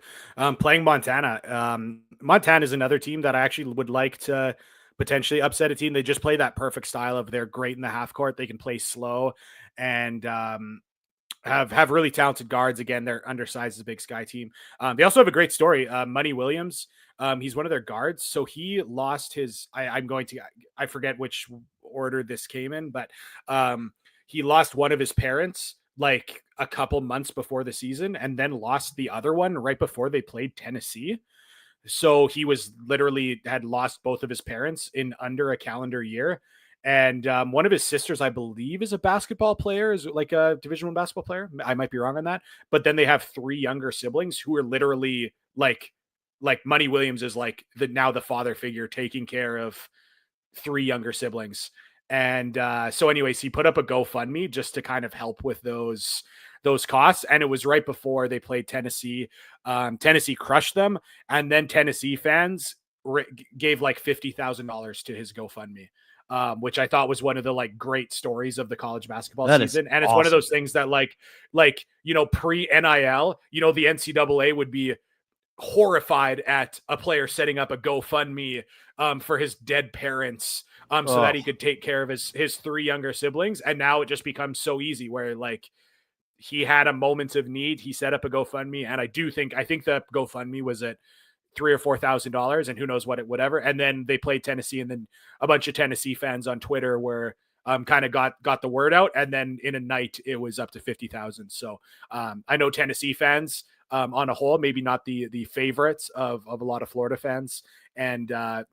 playing Montana. Montana is another team that I actually would like to potentially upset a team. They just play that perfect style of they're great in the half court. They can play slow and have really talented guards. Again, they're undersized as a Big Sky team. They also have a great story. Money Williams, he's one of their guards. So he lost his, I forget which order this came in, but he lost one of his parents like a couple months before the season and then lost the other one right before they played Tennessee. So he was literally had lost both of his parents in under a calendar year. And one of his sisters, I believe, is a basketball player, is like a Division I basketball player. I might be wrong on that. But then they have 3 younger siblings who are literally like Money Williams is like now the father figure taking care of 3 younger siblings. And so anyways, he put up a GoFundMe just to kind of help with those those costs. And it was right before they played Tennessee. Tennessee crushed them. And then Tennessee fans gave like $50,000 to his GoFundMe. Which I thought was one of the like great stories of the college basketball season. And it's one of those things that like, pre NIL, the NCAA would be horrified at a player setting up a GoFundMe for his dead parents so that he could take care of his 3 younger siblings. And now it just becomes so easy where like he had a moment of need. He set up a GoFundMe. And I think the GoFundMe was at $3,000 or $4,000 and who knows whatever. And then they played Tennessee, and then a bunch of Tennessee fans on Twitter were kind of got the word out. And then in a night it was up to 50,000. So I know Tennessee fans on a whole, maybe not the favorites of a lot of Florida fans. And, I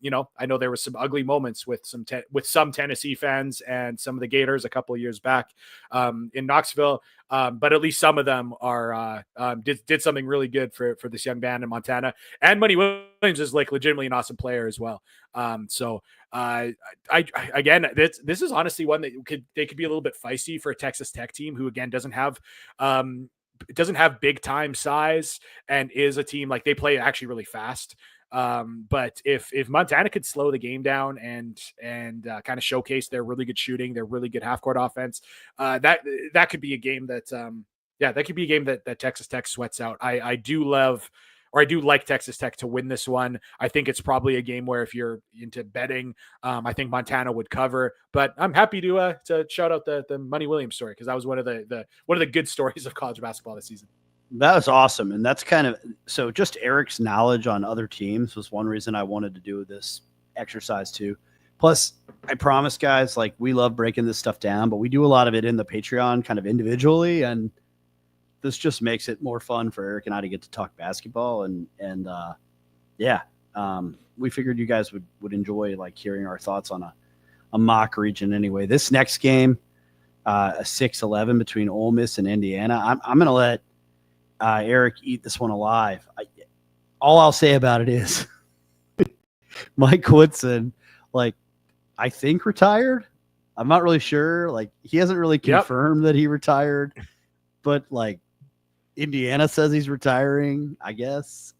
know there was some ugly moments with some Tennessee fans and some of the Gators a couple of years back in Knoxville. But at least some of them are did something really good for this young band in Montana. And Money Williams is like legitimately an awesome player as well. Again, this is honestly one that could be a little bit feisty for a Texas Tech team who again doesn't have big time size and is a team like they play actually really fast. But if Montana could slow the game down and kind of showcase their really good shooting, their really good half court offense, that could be a game that Texas Tech sweats out. I do like Texas Tech to win this one. I think it's probably a game where if you're into betting, I think Montana would cover. But I'm happy to shout out the Money Williams story because that was one of the good stories of college basketball this season. That was awesome. And that's so just Eric's knowledge on other teams was one reason I wanted to do this exercise too. Plus, I promise guys, like we love breaking this stuff down, but we do a lot of it in the Patreon kind of individually. And this just makes it more fun for Eric and I to get to talk basketball. We figured you guys would enjoy like hearing our thoughts on a mock region anyway. This next game, a 6-11 between Ole Miss and Indiana. I'm going to let Eric eat this one alive. All I'll say about it is Mike Woodson, like, I think retired. I'm not really sure. Like, he hasn't really confirmed that he retired, but like Indiana says he's retiring, I guess.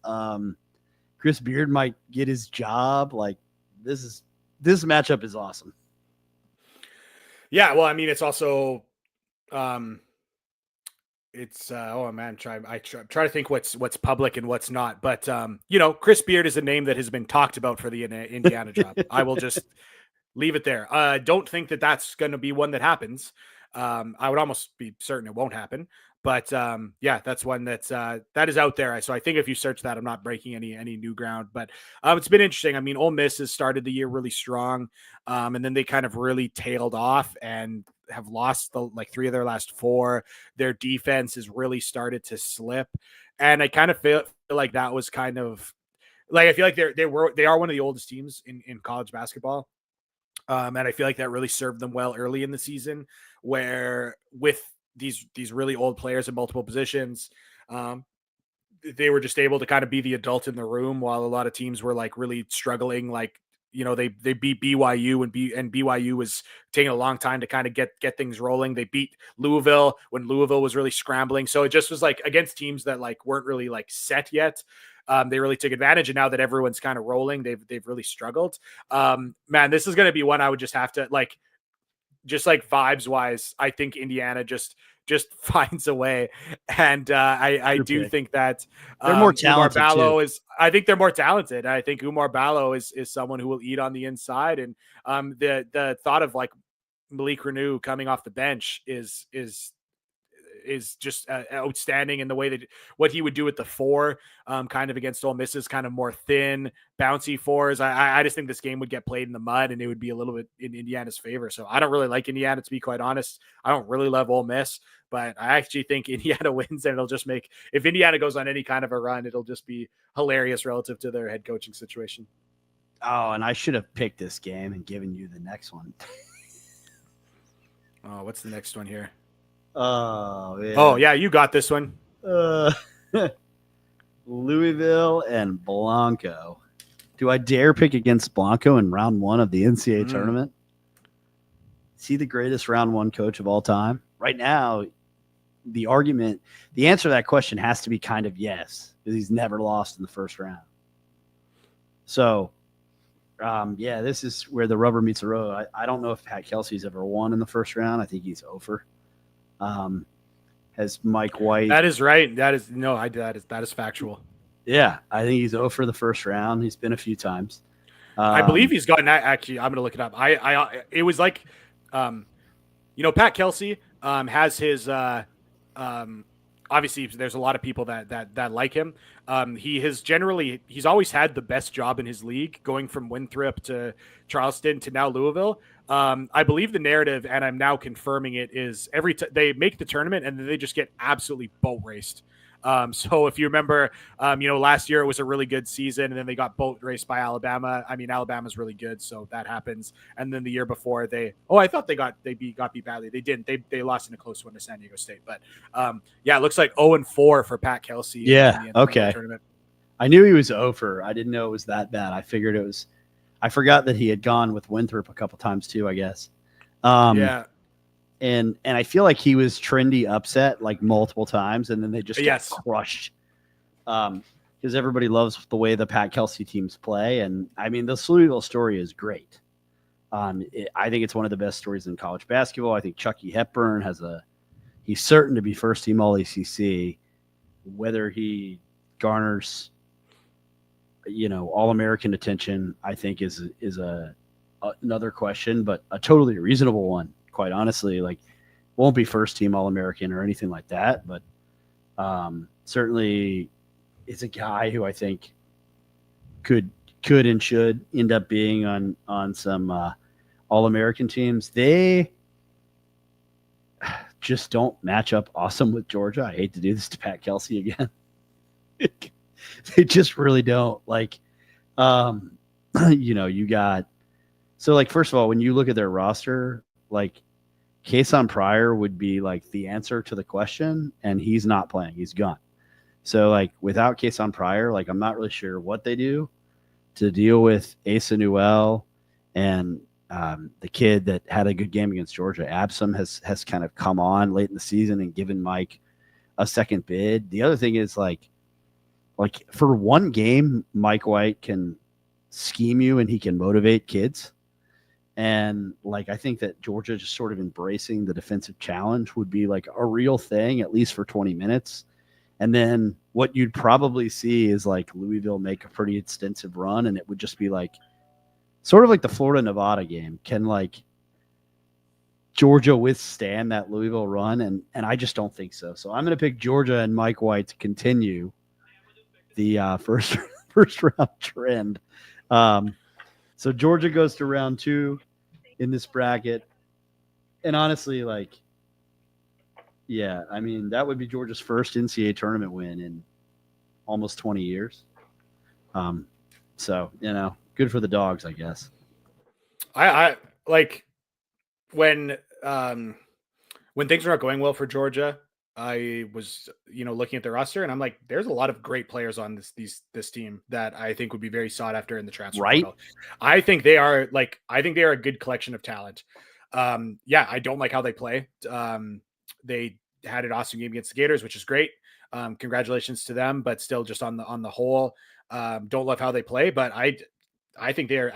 Chris Beard might get his job. Like, this matchup is awesome. Yeah. Well, I mean, it's also, it's try to think what's public and what's not, but Chris Beard is a name that has been talked about for the Indiana job. I will just leave it there. Don't think that that's going to be one that happens. I would almost be certain it won't happen, but that's one that is out there. So I think if you search that, I'm not breaking any new ground, but it's been interesting. I mean, Ole Miss has started the year really strong, and then they kind of really tailed off and have lost 3 of their last 4. Their defense has really started to slip. And I kind of feel like that was kind of like, I feel like they are one of the oldest teams in college basketball. And I feel like that really served them well early in the season, where with these really old players in multiple positions, they were just able to kind of be the adult in the room while a lot of teams were like really struggling. Like, they beat BYU and BYU was taking a long time to kind of get things rolling. They beat Louisville when Louisville was really scrambling. So it just was like against teams that like weren't really like set yet. They really took advantage. And now that everyone's kind of rolling, they've really struggled. Man, this is going to be one I would just have to like, just like vibes wise, I think Indiana just finds a way. And I do think that they're more talented. I think they're more talented. I think Umar Ballo is someone who will eat on the inside. And the thought of like Malik Renew coming off the bench is just outstanding in the way that what he would do at the 4, kind of against Ole Miss is kind of more thin, bouncy 4s. I just think this game would get played in the mud and it would be a little bit in Indiana's favor. So I don't really like Indiana, to be quite honest. I don't really love Ole Miss, but I actually think Indiana wins, and it'll just if Indiana goes on any kind of a run, it'll just be hilarious relative to their head coaching situation. Oh, and I should have picked this game and given you the next one. Oh, what's the next one here? Oh, yeah. Oh, yeah, you got this one. Louisville and Blanco. Do I dare pick against Blanco in round 1 of the NCAA tournament? Is he the greatest round 1 coach of all time? Right now, the argument, the answer to that question has to be kind of yes, because he's never lost in the first round. So, this is where the rubber meets the road. I don't know if Pat Kelsey's ever won in the first round. I think he's over. Has Mike White? That is right. That is factual. Yeah, I think he's over the first round. He's been a few times. I believe he's gotten actually. I'm going to look it up. It was like, Pat Kelsey has his. Obviously, there's a lot of people that like him. He's always had the best job in his league, going from Winthrop to Charleston to now Louisville. I believe the narrative, and I'm now confirming it, is they make the tournament and then they just get absolutely boat raced. So if you remember, last year it was a really good season, and then they got boat raced by Alabama. I mean, Alabama's really good, so that happens. And then the year before, I thought they got beat badly. They didn't. They lost in a close one to San Diego State. But it looks like 0-4 for Pat Kelsey. Yeah. In the okay. Tournament. I knew he was over. I didn't know it was that bad. I figured it was. I forgot that he had gone with Winthrop a couple times too, I guess. Yeah. And I feel like he was trendy upset like multiple times, and then they just got crushed. Because everybody loves the way the Pat Kelsey teams play, and I mean the Louisville story is great. I think it's one of the best stories in college basketball. I think Chucky Hepburn he's certain to be first team All ACC. Whether he garners, All American attention, I think is another question, but a totally reasonable one. Quite honestly, won't be first team All American or anything like that, but certainly is a guy who I think could and should end up being on some All American teams. They just don't match up awesome with Georgia. I hate to do this to Pat Kelsey again. They just really don't. You got first of all, when you look at their roster, Kason Pryor would be the answer to the question, and he's not playing. He's gone. So without Kason Pryor, I'm not really sure what they do to deal with Asa Newell and the kid that had a good game against Georgia. Absam has kind of come on late in the season and given Mike a second bid. The other thing is for one game, Mike White can scheme you and he can motivate kids. And I think that Georgia just sort of embracing the defensive challenge would be a real thing, at least for 20 minutes. And then what you'd probably see is Louisville make a pretty extensive run, and it would just be sort of like the Florida Nevada game. Can Georgia withstand that Louisville run? And I just don't think so. So I'm going to pick Georgia and Mike White to continue the first round trend. So Georgia goes to round 2 in this bracket. And honestly, that would be Georgia's first NCAA tournament win in almost 20 years. So, good for the Dogs, I guess. I when things are not going well for Georgia, I was, looking at the roster, and I'm like, there's a lot of great players on this team that I think would be very sought after in the transfer portal. I think they are a good collection of talent. I don't like how they play. They had an awesome game against the Gators, which is great. Congratulations to them, but still just on the whole, don't love how they play, but I think they're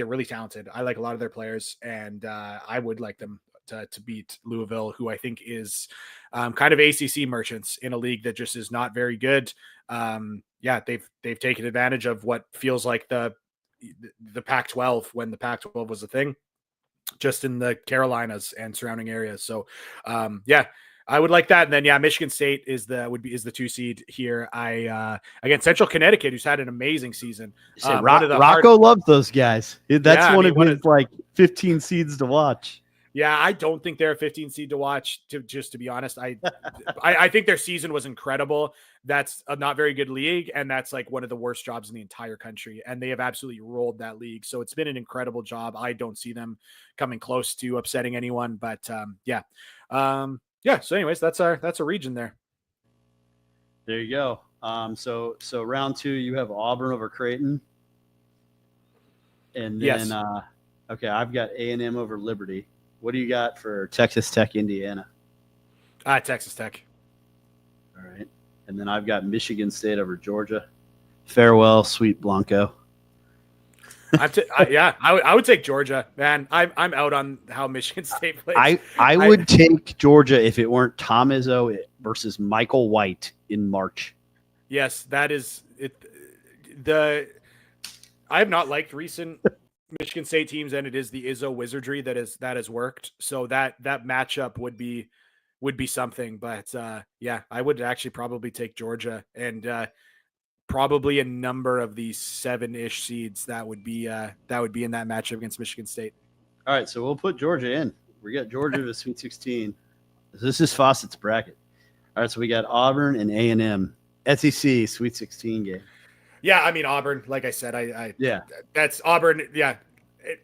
really talented. I like a lot of their players, and I would like them to beat Louisville, who I think is kind of ACC merchants in a league that just is not very good. They've taken advantage of what feels like the Pac-12 when the Pac-12 was a thing, just in the Carolinas and surrounding areas. So, I would like that. And then, Michigan State is the 2 seed here. Again, Central Connecticut, who's had an amazing season. Rocco loves those guys. That's one of his 15 seeds to watch. Yeah, I don't think they're a 15 seed to watch. To be honest, I think their season was incredible. That's a not very good league, and that's one of the worst jobs in the entire country. And they have absolutely rolled that league. So it's been an incredible job. I don't see them coming close to upsetting anyone. But So anyways, that's a region there. There you go. So round 2, you have Auburn over Creighton, and then I've got A&M over Liberty. What do you got for Texas Tech, Indiana? Texas Tech. All right. And then I've got Michigan State over Georgia. Farewell, sweet Blanco. I would take Georgia, man. I'm out on how Michigan State plays. I would take Georgia if it weren't Tom Izzo versus Michael White in March. Yes, that is it. I have not liked recent Michigan State teams, and it is the Izzo wizardry that has worked. So that matchup would be something. But yeah, I would actually probably take Georgia, and probably a number of these 7-ish seeds that would be in that matchup against Michigan State. All right, so we'll put Georgia in. We got Georgia to Sweet 16. This is Fawcett's bracket. All right, so we got Auburn and A&M. SEC Sweet 16 game. Yeah, I mean Auburn. Like I said, yeah, that's Auburn. Yeah,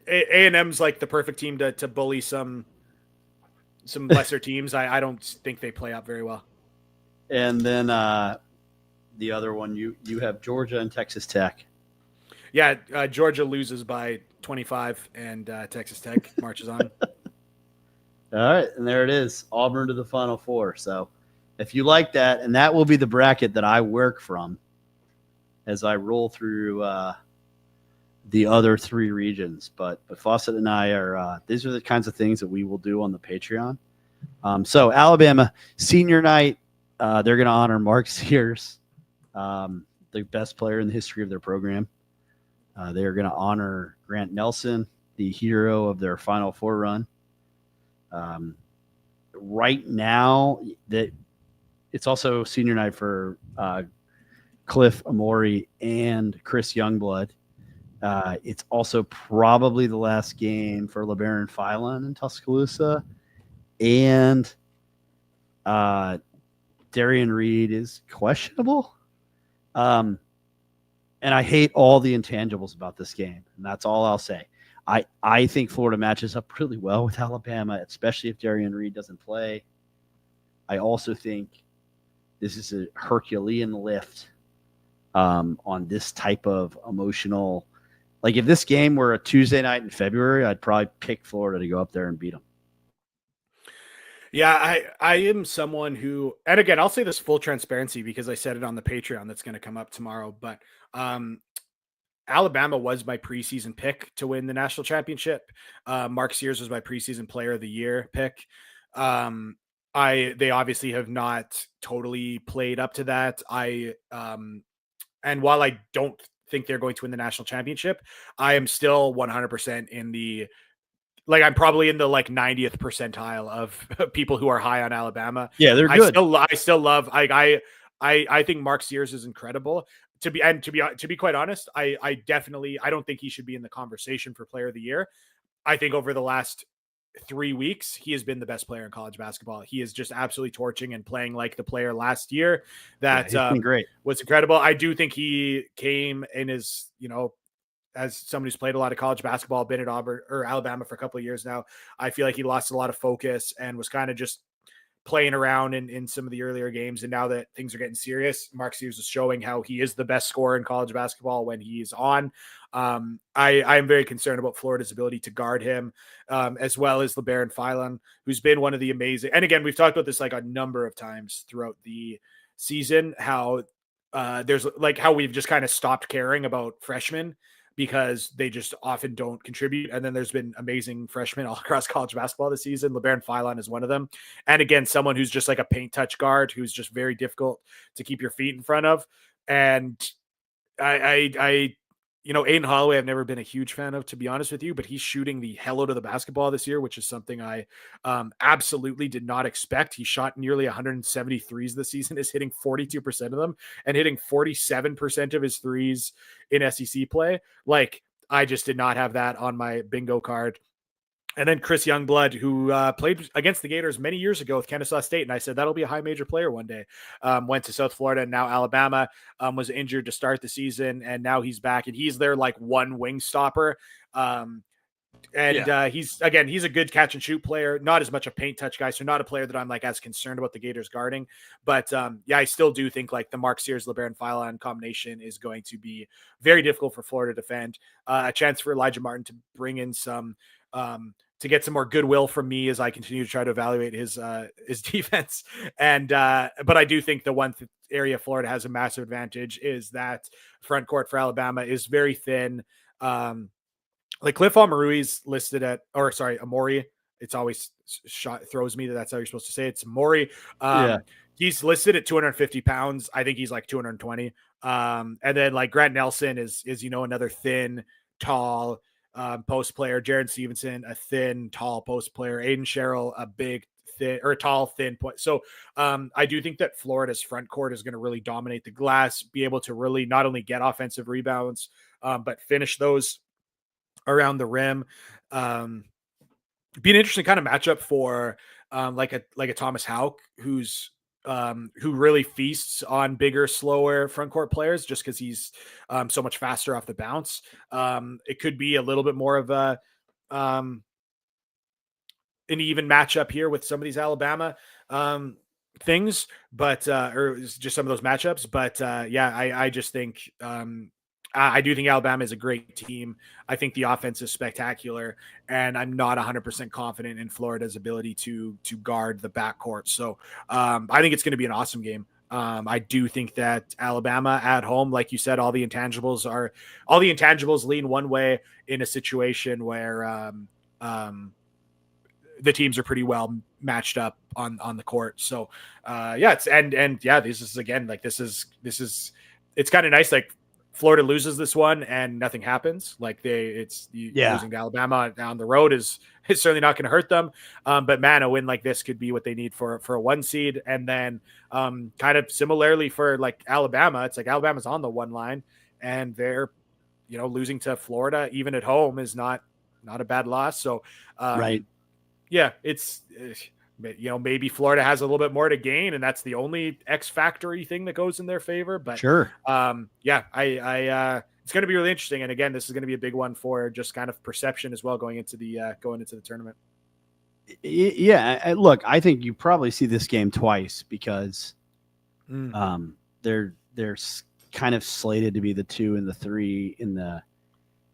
A&M's like the perfect team to bully some lesser teams. I don't think they play up very well. And then the other one, you have Georgia and Texas Tech. Yeah, Georgia loses by 25, and Texas Tech marches on. All right, and there it is, Auburn to the Final Four. So if you like that, and that will be the bracket that I work from as I roll through the other 3 regions. But Fawcett and I are these are the kinds of things that we will do on the Patreon. So Alabama senior night, they're going to honor Mark Sears, the best player in the history of their program. They are going to honor Grant Nelson, the hero of their Final Four run. Right now, that it's also senior night for Cliff Amori and Chris Youngblood. It's also probably the last game for LeBaron Philon in Tuscaloosa. And Darian Reed is questionable. And I hate all the intangibles about this game. And that's all I'll say. I think Florida matches up really well with Alabama, especially if Darian Reed doesn't play. I also think this is a Herculean lift on this type of emotional. Like if this game were a Tuesday night in February, I'd probably pick Florida to go up there and beat them. Yeah, I am someone who, and again, I'll say this full transparency because I said it on the Patreon that's going to come up tomorrow, but Alabama was my preseason pick to win the national championship. Mark Sears was my preseason player of the year pick. They obviously have not totally played up to that. And while I don't think they're going to win the national championship, I am still 100% in the, like, I'm probably in the 90th percentile of people who are high on Alabama. Yeah, they're good. I still love, I think Mark Sears is incredible. To be quite honest, I don't think he should be in the conversation for player of the year. I think over the last 3 weeks, he has been the best player in college basketball. He is just absolutely torching and playing like the player last year that great. Was incredible. I do think he came in as, as somebody who's played a lot of college basketball, been at Auburn or Alabama for a couple of years now. I feel like he lost a lot of focus and was kind of just playing around in some of the earlier games. And now that things are getting serious, Mark Sears is showing how he is the best scorer in college basketball when he's on. I am very concerned about Florida's ability to guard him, as well as LeBaron Philon, who's been one of the amazing, and again, we've talked about this a number of times throughout the season, how there's how we've just kind of stopped caring about freshmen because they just often don't contribute. And then there's been amazing freshmen all across college basketball this season. LeBaron Philon is one of them. And again, someone who's just like a paint touch guard, who's just very difficult to keep your feet in front of. And Aiden Holloway, I've never been a huge fan of, to be honest with you, but he's shooting the hell out of the basketball this year, which is something I absolutely did not expect. He shot nearly 170 threes this season, is hitting 42% of them and hitting 47% of his threes in SEC play. I just did not have that on my bingo card. And then Chris Youngblood, who played against the Gators many years ago with Kennesaw State. And I said, that'll be a high major player one day. Went to South Florida and now Alabama, was injured to start the season. And now he's back and he's their one wing stopper. He's a good catch and shoot player, not as much a paint touch guy. So not a player that I'm as concerned about the Gators guarding, but I still do think the Mark Sears, LeBaron Philon combination is going to be very difficult for Florida to defend. A chance for Elijah Martin to bring in some, get some more goodwill from me as I continue to try to evaluate his defense. And but I do think the one area Florida has a massive advantage is that front court for Alabama is very thin. Like Cliff Omorui's listed at, or sorry, Amori. It's always throws me that's how you're supposed to say it. It's Amori. Yeah. He's listed at 250 pounds. I think he's like 220. And then like Grant Nelson is another thin, tall post player. Jared Stevenson, a thin, tall post player. Aiden Sherrill, a big, thin or tall, thin point. So I do think that Florida's front court is going to really dominate the glass, be able to really not only get offensive rebounds, but finish those around the rim. Be an interesting kind of matchup for like a Thomas Houck, who really feasts on bigger, slower front court players just because he's so much faster off the bounce. It could be a little bit more of a an even matchup here with some of these Alabama things, but or just some of those matchups. But yeah, I just think I do think Alabama is a great team. I think the offense is spectacular, and I'm not 100% confident in Florida's ability to guard the backcourt. So I think it's going to be an awesome game. I do think that Alabama at home, like you said, all the intangibles lean one way in a situation where the teams are pretty well matched up on the court. So yeah, it's and yeah, this is again like this is it's kind of nice. Like Florida loses this one and nothing happens. Like losing to Alabama down the road is certainly not going to hurt them. But man, a win like this could be what they need for a 1 seed. And then kind of similarly for like Alabama, it's like Alabama's on the 1 line and they're, losing to Florida even at home is not a bad loss. So right. Yeah, it's maybe Florida has a little bit more to gain, and that's the only X factory thing that goes in their favor. But sure, yeah, I it's going to be really interesting. And again, this is going to be a big one for just kind of perception as well going into the tournament. Yeah, look, I think you probably see this game twice because they're kind of slated to be the 2 and the 3 in the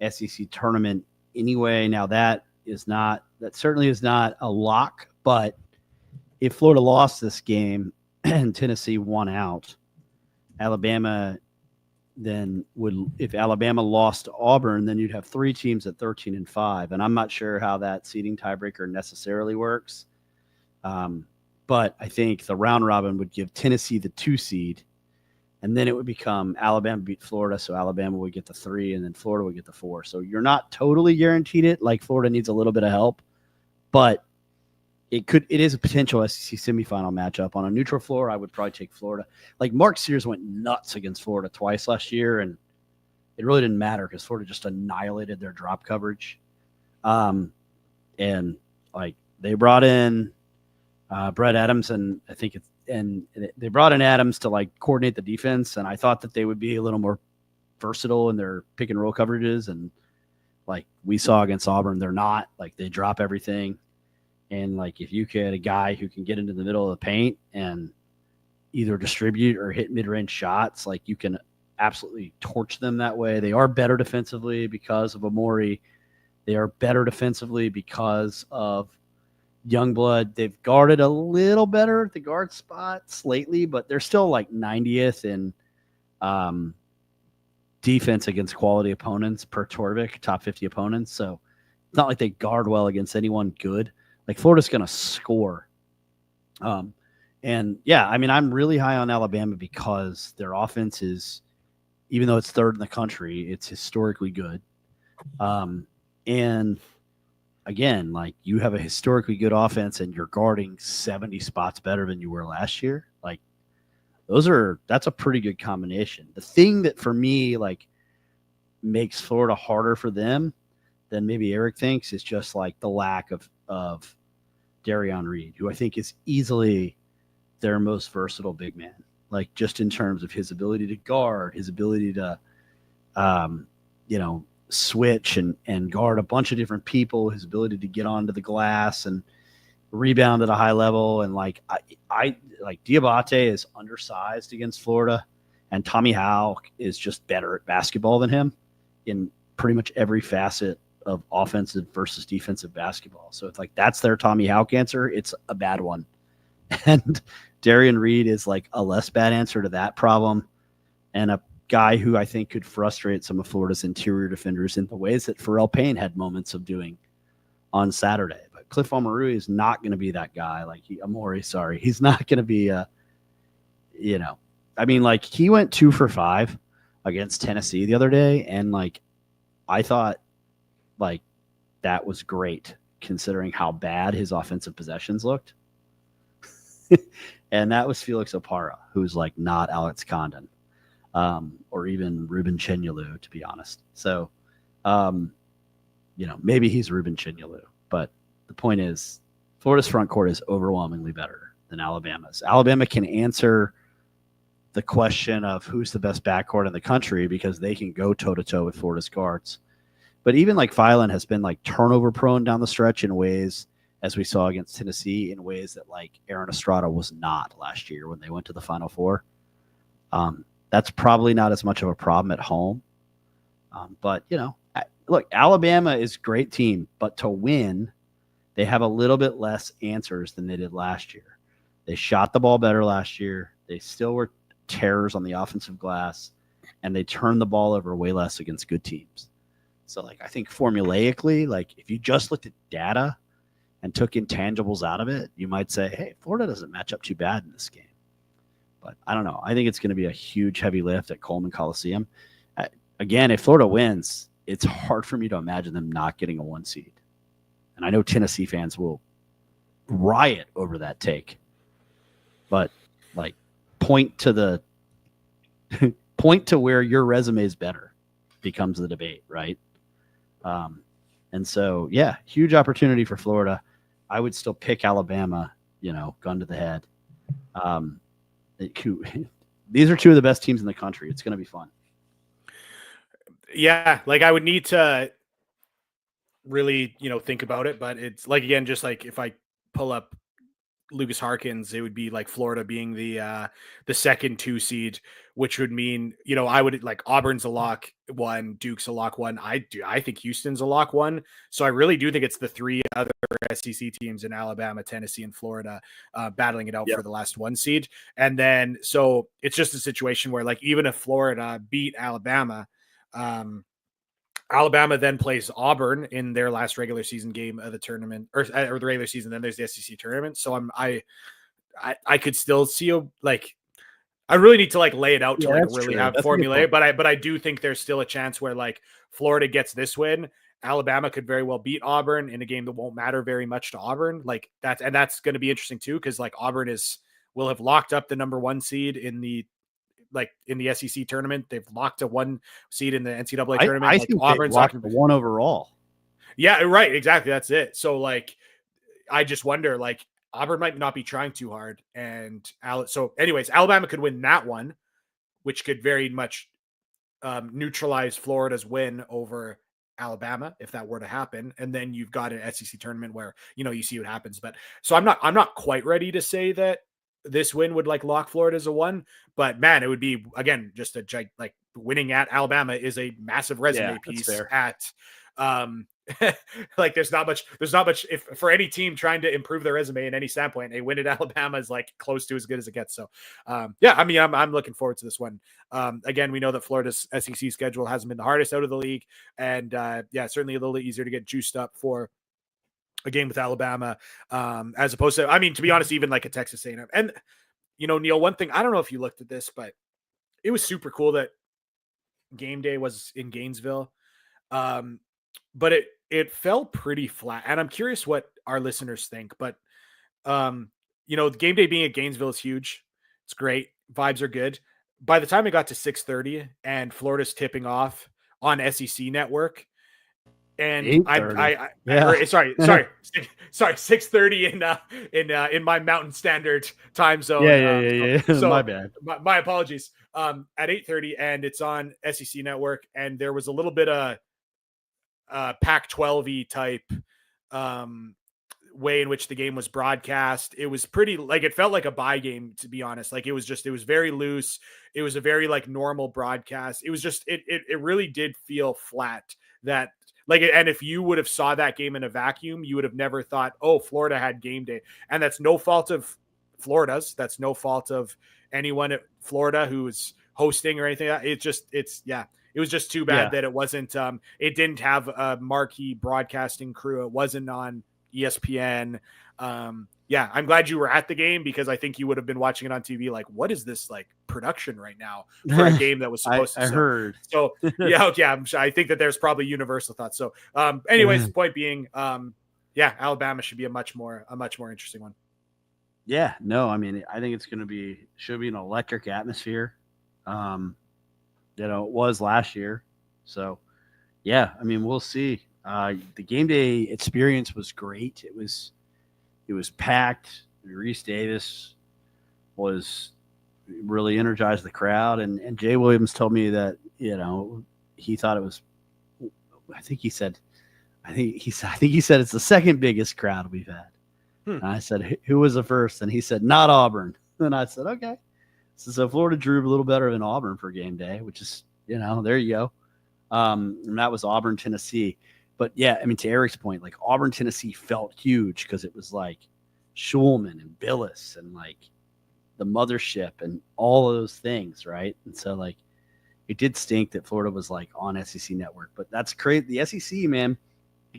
SEC tournament anyway. Now that certainly is not a lock, but if Florida lost this game and Tennessee won out, Alabama then if Alabama lost to Auburn, then you'd have 3 teams at 13-5. And I'm not sure how that seeding tiebreaker necessarily works. But I think the round robin would give Tennessee the 2 seed, and then it would become Alabama beat Florida. So Alabama would get the 3 and then Florida would get the 4. So you're not totally guaranteed it. Like Florida needs a little bit of help, but it is a potential SEC semifinal matchup. On a neutral floor, I would probably take Florida. Like Mark Sears went nuts against Florida twice last year, and it really didn't matter because Florida just annihilated their drop coverage. And like they brought in Brett Adams, and I think they brought in Adams to like coordinate the defense, and I thought that they would be a little more versatile in their pick and roll coverages, and like we saw against Auburn, they're not. Like they drop everything. And like if you get a guy who can get into the middle of the paint and either distribute or hit mid-range shots, like you can absolutely torch them that way. They are better defensively because of Amori. They are better defensively because of Youngblood. They've guarded a little better at the guard spots lately, but they're still like 90th in defense against quality opponents per Torvik, top 50 opponents. So it's not like they guard well against anyone good. Like Florida's going to score. And yeah, I mean, I'm really high on Alabama because their offense is, even though it's 3rd in the country, it's historically good. And again, like you have a historically good offense and you're guarding 70 spots better than you were last year. Like that's a pretty good combination. The thing that for me, like makes Florida harder for them than maybe Eric thinks is just like the lack of Darion Reed, who I think is easily their most versatile big man, like just in terms of his ability to guard, his ability to, switch and guard a bunch of different people, his ability to get onto the glass and rebound at a high level. And like, I like Diabate is undersized against Florida, and Tommy Houck is just better at basketball than him in pretty much every facet of offensive versus defensive basketball. So it's like that's their Tommy Houck answer. It's a bad one. And Darian Reed is like a less bad answer to that problem, and a guy who I think could frustrate some of Florida's interior defenders in the ways that Pharrell Payne had moments of doing on Saturday. But Cliff Omarui is not going to be that guy. Like he's not going to be I mean, like he went 2 for 5 against Tennessee the other day, and like I thought like that was great considering how bad his offensive possessions looked. And that was Felix Opara, who's like not Alex Condon, or even Ruben Chenyolu, to be honest. So, maybe he's Ruben Chenyolu, but the point is Florida's front court is overwhelmingly better than Alabama's. Alabama can answer the question of who's the best backcourt in the country because they can go toe-to-toe with Florida's guards. But even like Phylan has been like turnover prone down the stretch in ways, as we saw against Tennessee, in ways that like Aaron Estrada was not last year when they went to the Final Four. That's probably not as much of a problem at home. But, look, Alabama is a great team, but to win, they have a little bit less answers than they did last year. They shot the ball better last year. They still were terrors on the offensive glass, and they turned the ball over way less against good teams. So, like, I think formulaically, like, if you just looked at data and took intangibles out of it, you might say, hey, Florida doesn't match up too bad in this game. But I don't know. I think it's going to be a huge heavy lift at Coleman Coliseum. Again, if Florida wins, it's hard for me to imagine them not getting a 1 seed. And I know Tennessee fans will riot over that take. But, like, point to where your resume is better becomes the debate, right? And so, yeah, huge opportunity for Florida. I would still pick Alabama, gun to the head. These are 2 of the best teams in the country. It's going to be fun. Yeah, like I would need to really, think about it. But it's like, again, just like if I pull up Lucas Harkins, it would be like Florida being the second 2 seed, which would mean, I would like Auburn's a lock 1, Duke's a lock 1. I think Houston's a lock 1. So I really do think it's the 3 other SEC teams in Alabama, Tennessee, and Florida battling it out for the last 1 seed. And then, so it's just a situation where like, even if Florida beat Alabama, Alabama then plays Auburn in their last regular season game of the tournament, or the regular season. Then there's the SEC tournament. So I could still see I really need to like lay it out to like really have formulate. But I do think there's still a chance where like Florida gets this win, Alabama could very well beat Auburn in a game that won't matter very much to Auburn. Like that's going to be interesting too, because like Auburn will have locked up the number 1 seed in the SEC tournament. They've locked a 1 seed in the NCAA tournament. I think Auburn's locked the 1 overall. Yeah, right. Exactly. That's it. So like, I just wonder, like Auburn might not be trying too hard. And so anyways, Alabama could win that one, which could very much neutralize Florida's win over Alabama if that were to happen. And then you've got an SEC tournament where, you see what happens. But so I'm not quite ready to say that this win would like lock Florida as a 1, but man, it would be, again, just like winning at Alabama is a massive resume piece at, like there's not much if for any team trying to improve their resume in any standpoint, a win at Alabama is like close to as good as it gets. So, yeah, I mean, I'm looking forward to this one. Again, we know that Florida's SEC schedule hasn't been the hardest out of the league, and certainly a little easier to get juiced up for a game with Alabama, as opposed to, I mean, to be honest, even like a Texas A&M. And, Neil, one thing, I don't know if you looked at this, but it was super cool that game day was in Gainesville. But it fell pretty flat. And I'm curious what our listeners think, but, the game day being at Gainesville is huge. It's great. Vibes are good. By the time it got to 6:30 and Florida's tipping off on SEC Network, and sorry, 6:30 in my Mountain Standard time zone. Yeah. So my bad. My apologies. At 8:30, and it's on SEC Network, and there was a little bit of Pac-12-y type way in which the game was broadcast. It was pretty, like, it felt like a bye game, to be honest. Like it was very loose. It was a very like normal broadcast. It was just it really did feel flat. That Like, and if you would have saw that game in a vacuum, you would have never thought, oh, Florida had game day. And that's no fault of Florida's. That's no fault of anyone at Florida who's hosting or anything. It was just too bad that it wasn't, it didn't have a marquee broadcasting crew. It wasn't on ESPN. I'm glad you were at the game, because I think you would have been watching it on TV. Like, what is this like production right now for a game that was supposed to? I heard. So I'm sure. I think that there's probably universal thoughts. So, point being, Alabama should be a much more interesting one. Yeah, no, I mean, I think should be an electric atmosphere. It was last year. So, yeah, I mean, we'll see. The game day experience was great. It was packed. Reese Davis was really energized the crowd, and Jay Williams told me that he thought it was. I think he said it's the second biggest crowd we've had. And I said, who was the first? And he said, not Auburn. And I said, okay. So Florida drew a little better than Auburn for game day, which is, there you go. And that was Auburn, Tennessee. But yeah, I mean, to Eric's point, like Auburn, Tennessee felt huge because it was like Schulman and Billis and like the mothership and all of those things, right? And so like it did stink that Florida was like on SEC Network, but that's crazy. The SEC, man,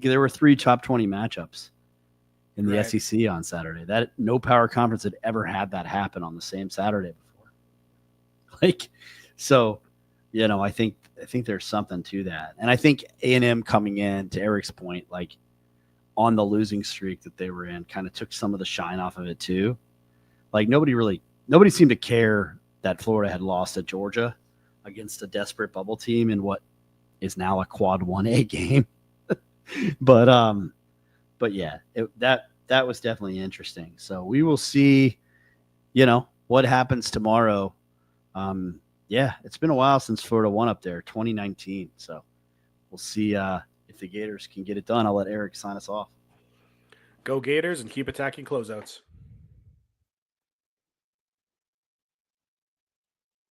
there were 3 top 20 matchups in the SEC on Saturday. That no power conference had ever had that happen on the same Saturday before. Like, so, I think there's something to that. And I think A&M coming in, to Eric's point, like on the losing streak that they were in, kind of took some of the shine off of it too. Like nobody seemed to care that Florida had lost at Georgia against a desperate bubble team in what is now a quad 1A game. But yeah, that was definitely interesting. So we will see, what happens tomorrow. It's been a while since Florida won up there, 2019. So we'll see if the Gators can get it done. I'll let Eric sign us off. Go Gators and keep attacking closeouts.